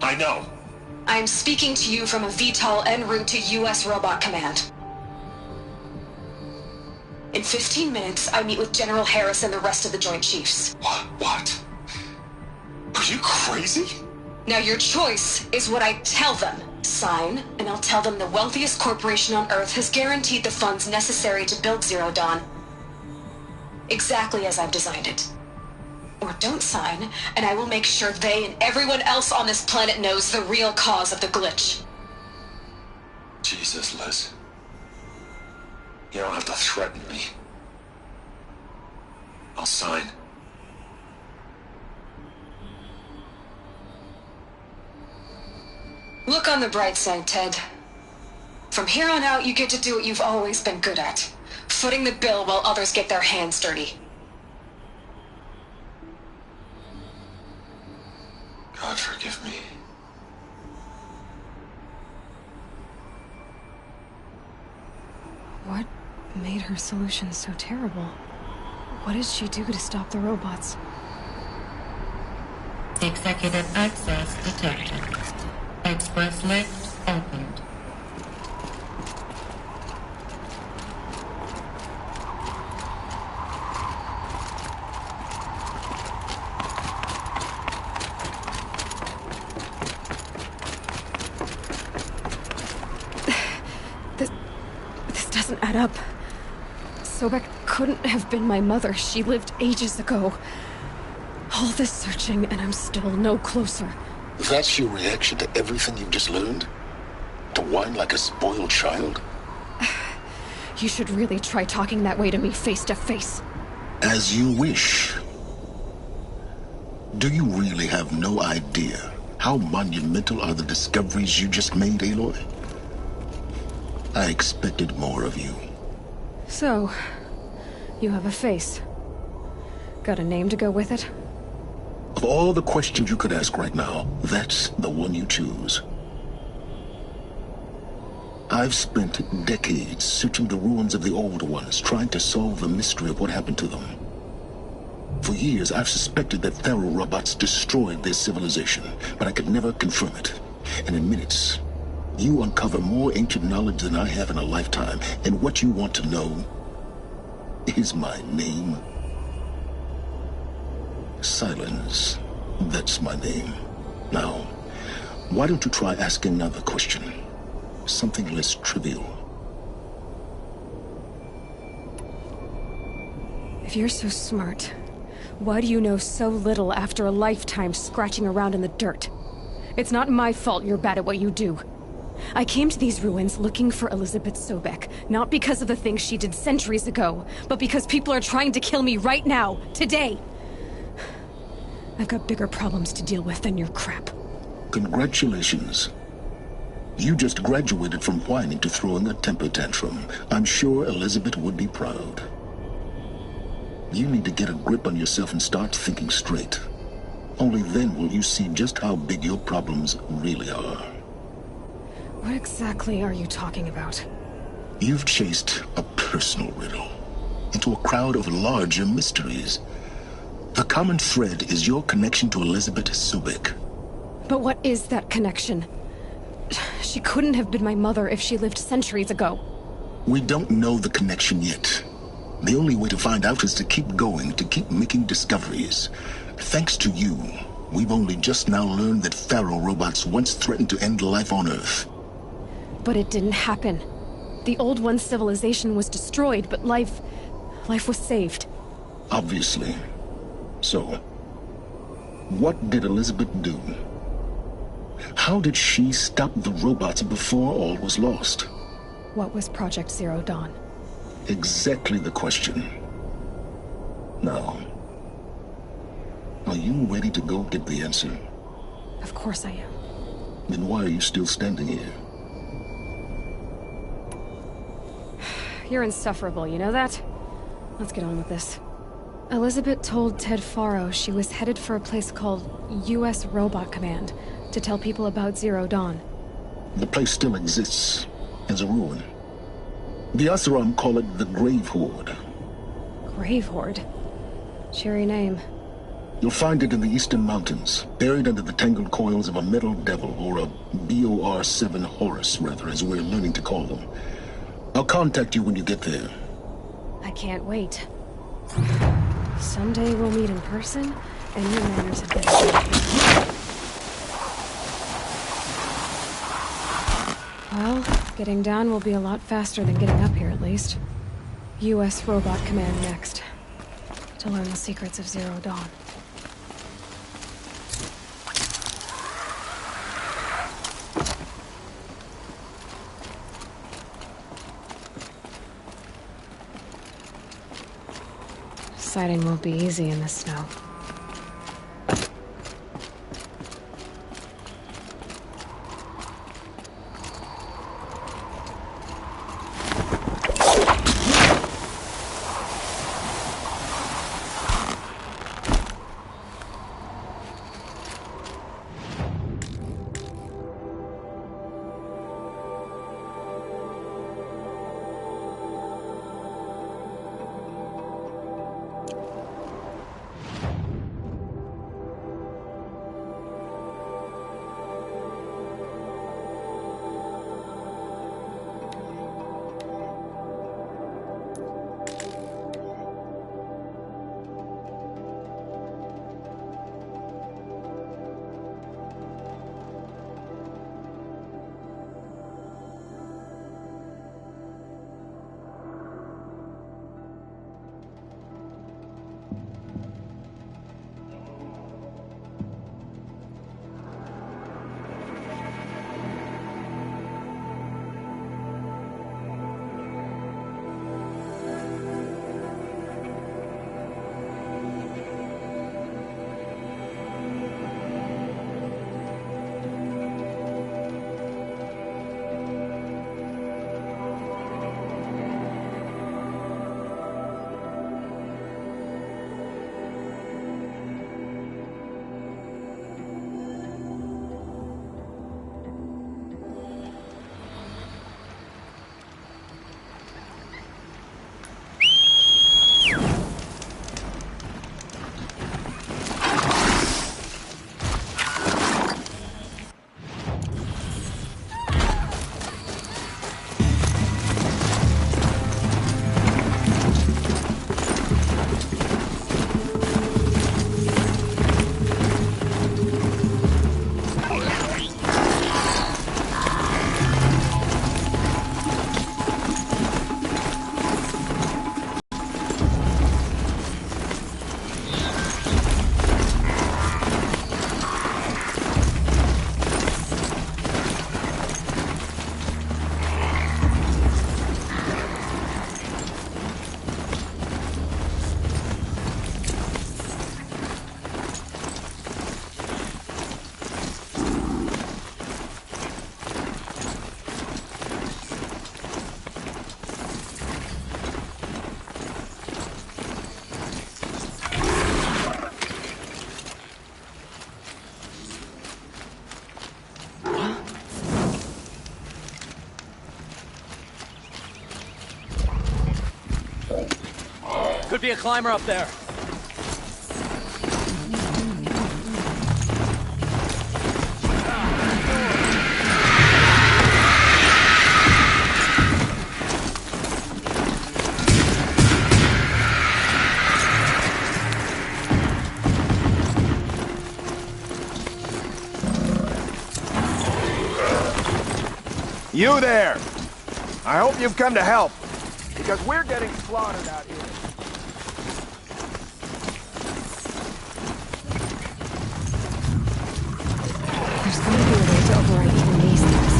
I know. I am speaking to you from a VTOL en route to U.S. Robot Command. In 15 minutes, I meet with General Harris and the rest of the Joint Chiefs. What? Are you crazy? Now your choice is what I tell them. Sign, and I'll tell them the wealthiest corporation on Earth has guaranteed the funds necessary to build Zero Dawn. Exactly as I've designed it. Or don't sign, and I will make sure they and everyone else on this planet knows the real cause of the glitch. Jesus, Liz. You don't have to threaten me. I'll sign. Look on the bright side, Ted. From here on out, you get to do what you've always been good at. Footing the bill while others get their hands dirty. God forgive me. What made her solution so terrible? What did she do to stop the robots? Executive access detected. Express lift opened. This doesn't add up. Sobek couldn't have been my mother. She lived ages ago. All this searching, and I'm still no closer. That's your reaction to everything you've just learned? To whine like a spoiled child? You should really try talking that way to me face to face. As you wish. Do you really have no idea how monumental are the discoveries you just made, Aloy? I expected more of you. So, you have a face. Got a name to go with it? Of all the questions you could ask right now, that's the one you choose. I've spent decades searching the ruins of the old ones, trying to solve the mystery of what happened to them. For years, I've suspected that Faro robots destroyed their civilization, but I could never confirm it. And in minutes, you uncover more ancient knowledge than I have in a lifetime, and what you want to know is my name. Silence. That's my name. Now, why don't you try asking another question? Something less trivial. If you're so smart, Why do you know so little after a lifetime scratching around in the dirt? It's not my fault you're bad at what you do. I came to these ruins looking for Elizabeth Sobek, not because of the things she did centuries ago, but because people are trying to kill me right now, today. I've got bigger problems to deal with than your crap. Congratulations. You just graduated from whining to throwing a temper tantrum. I'm sure Elizabeth would be proud. You need to get a grip on yourself and start thinking straight. Only then will you see just how big your problems really are. What exactly are you talking about? You've chased a personal riddle into a crowd of larger mysteries. The common thread is your connection to Elizabeth Sobek. But what is that connection? She couldn't have been my mother if she lived centuries ago. We don't know the connection yet. The only way to find out is to keep going, to keep making discoveries. Thanks to you, we've only just now learned that Pharaoh robots once threatened to end life on Earth. But it didn't happen. The Old One's civilization was destroyed, but life was saved. Obviously. So, what did Elizabeth do? How did she stop the robots before all was lost? What was Project Zero Dawn? Exactly the question. Now, are you ready to go get the answer? Of course I am. Then why are you still standing here? You're insufferable, you know that? Let's get on with this. Elizabeth told Ted Faro she was headed for a place called U.S. Robot Command to tell people about Zero Dawn. The place still exists as a ruin. The Asuram call it the Grave Horde. Grave Horde? Cheery name. You'll find it in the eastern mountains, buried under the tangled coils of a metal devil, or a BOR-7 Horus, rather, as we're learning to call them. I'll contact you when you get there. I can't wait. Someday we'll meet in person, and your manners have been... Well, getting down will be a lot faster than getting up here, at least. U.S. Robot Command next. To learn the secrets of Zero Dawn. Sighting won't be easy in the snow. be a climber up there. You there! I hope you've come to help, because we're getting slaughtered out here. There's gotta be a way to override even these things.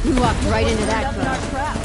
You walked right into that crowd.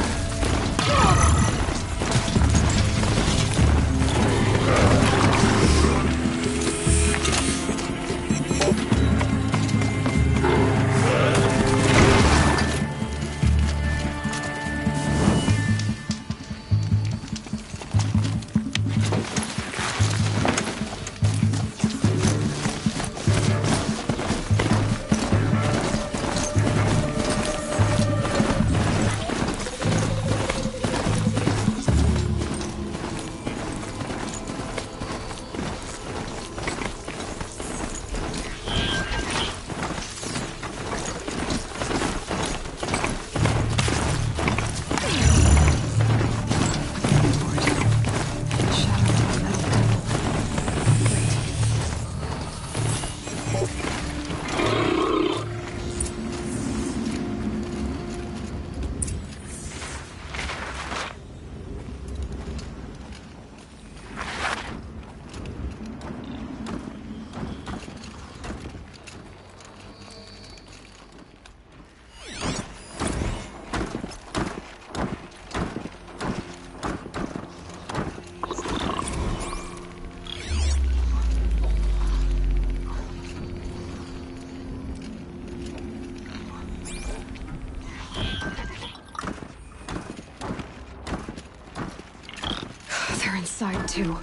They're inside, too.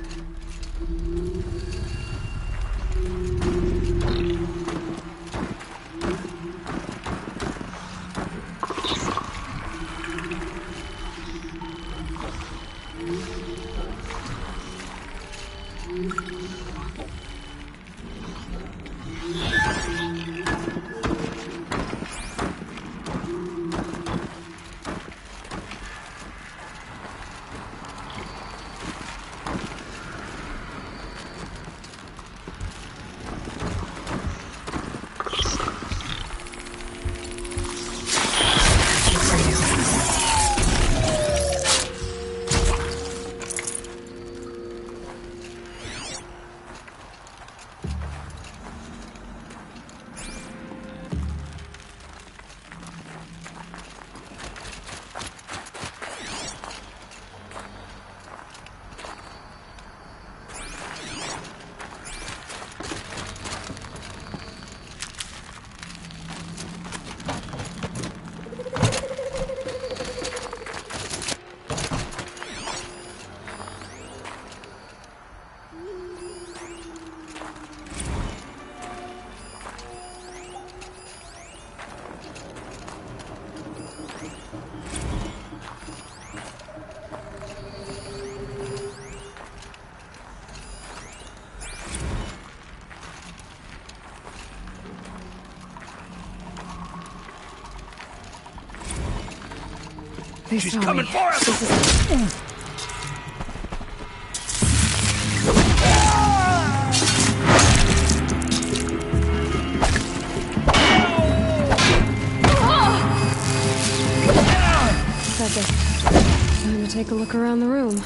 They She's saw coming me. for us! This is... Time to take a look around the room.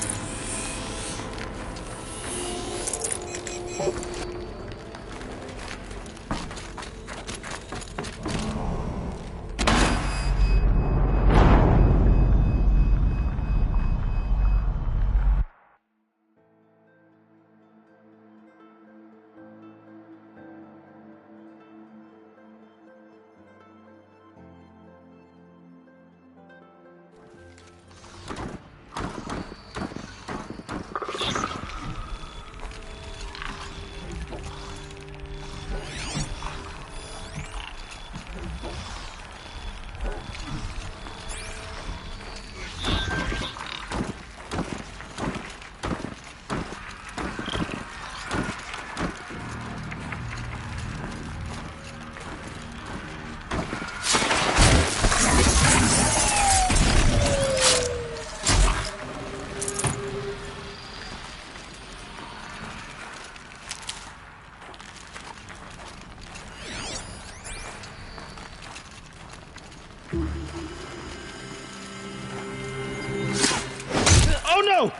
Oh no!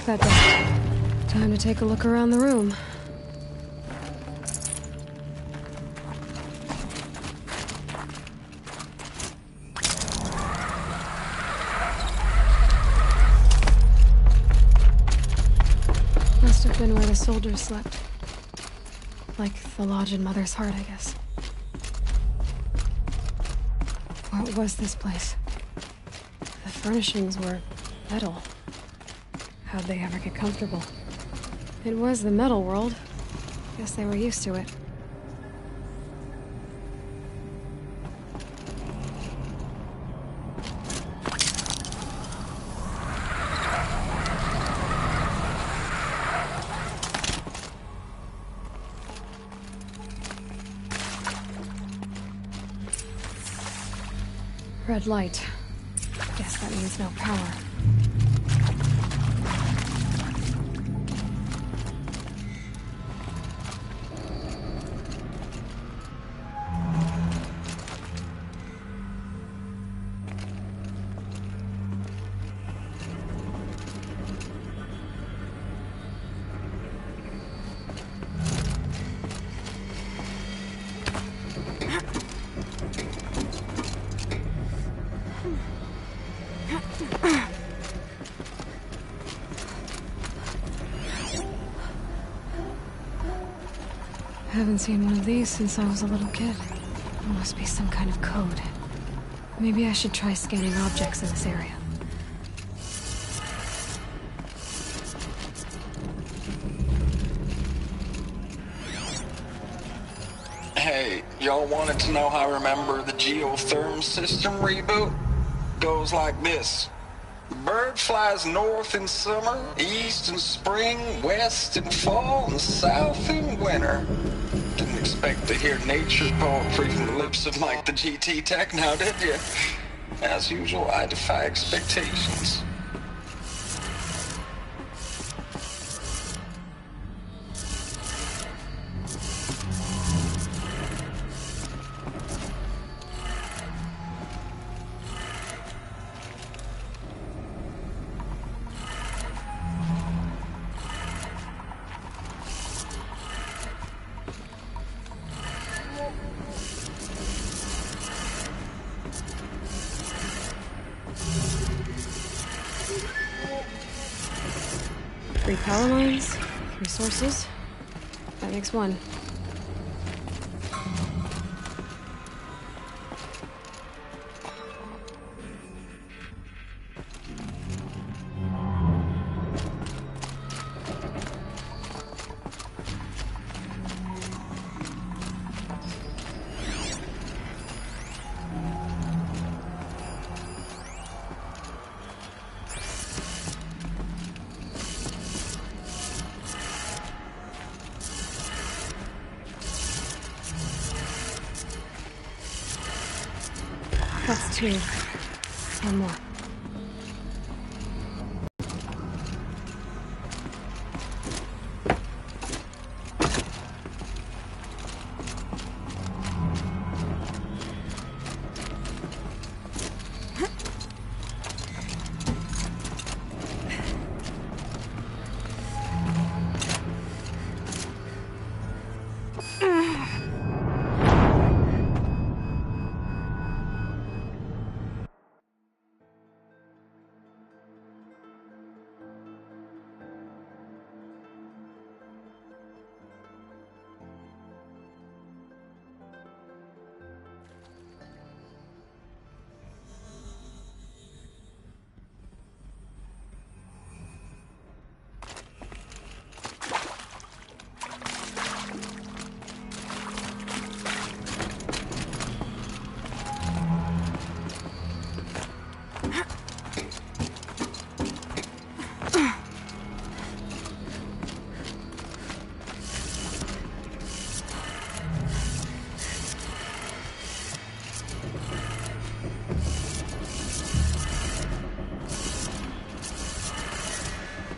That does it. Time to take a look around the room. Must have been where the soldiers slept. Like the lodge in Mother's Heart, I guess. What was this place? The furnishings were metal. How'd they ever get comfortable? It was the metal world. Guess they were used to it. Red light. Guess that means no power. Haven't seen one of these since I was a little kid. It must be some kind of code. Maybe I should try scanning objects in this area. Hey, y'all wanted to know how I remember the geotherm system reboot? Goes like this. Bird flies north in summer, east in spring, west in fall, and south in winter. Didn't expect to hear nature poetry from the lips of Mike the GT Tech now, did you? As usual, I defy expectations. Three power lines, resources. That makes one. That's two. One more.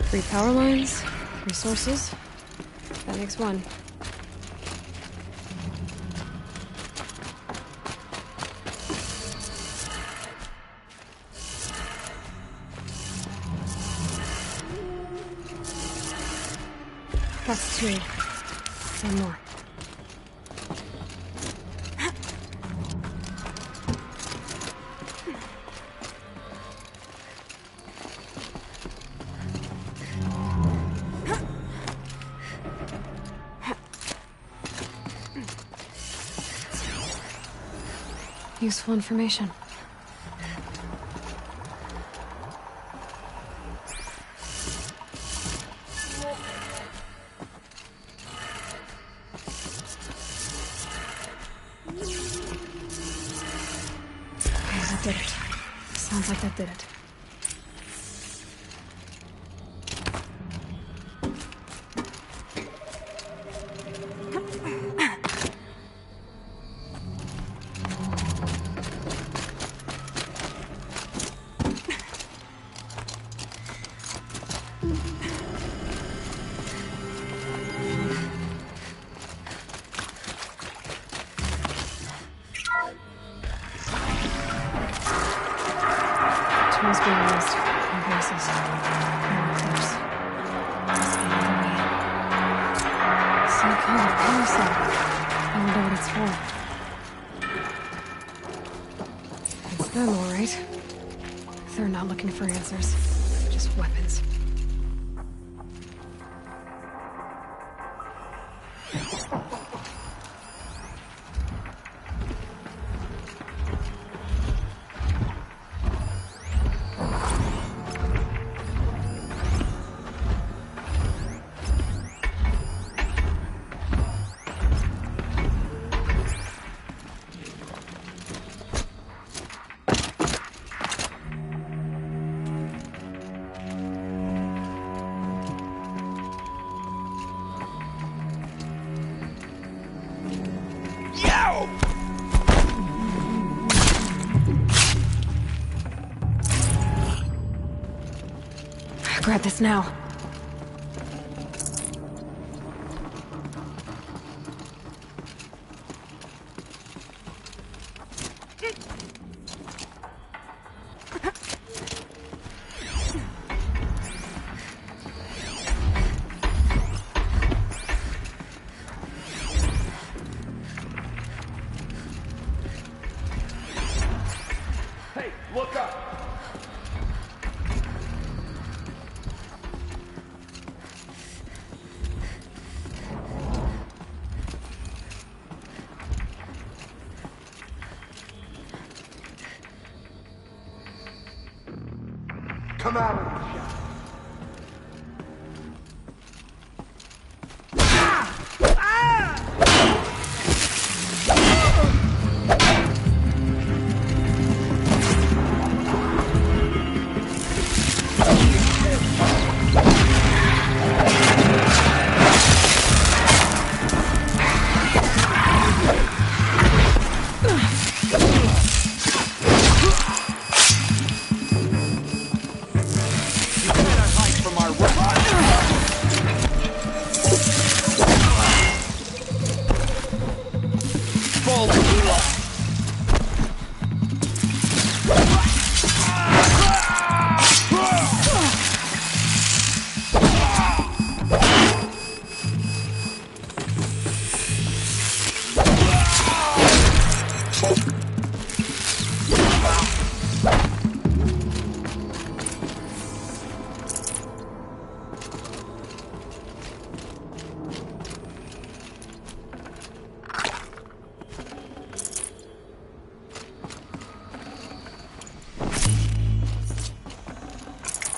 Three power lines, resources. That makes one. That's two. One more. Useful information. Okay, that did it. Sounds like that did it. Tools being used in places. Close. Some kind of parasite. I wonder what it's for. It's them, all right. They're not looking for answers, just weapons. grab this now. Hey, look up! Come out of the shot.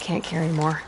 Can't carry more.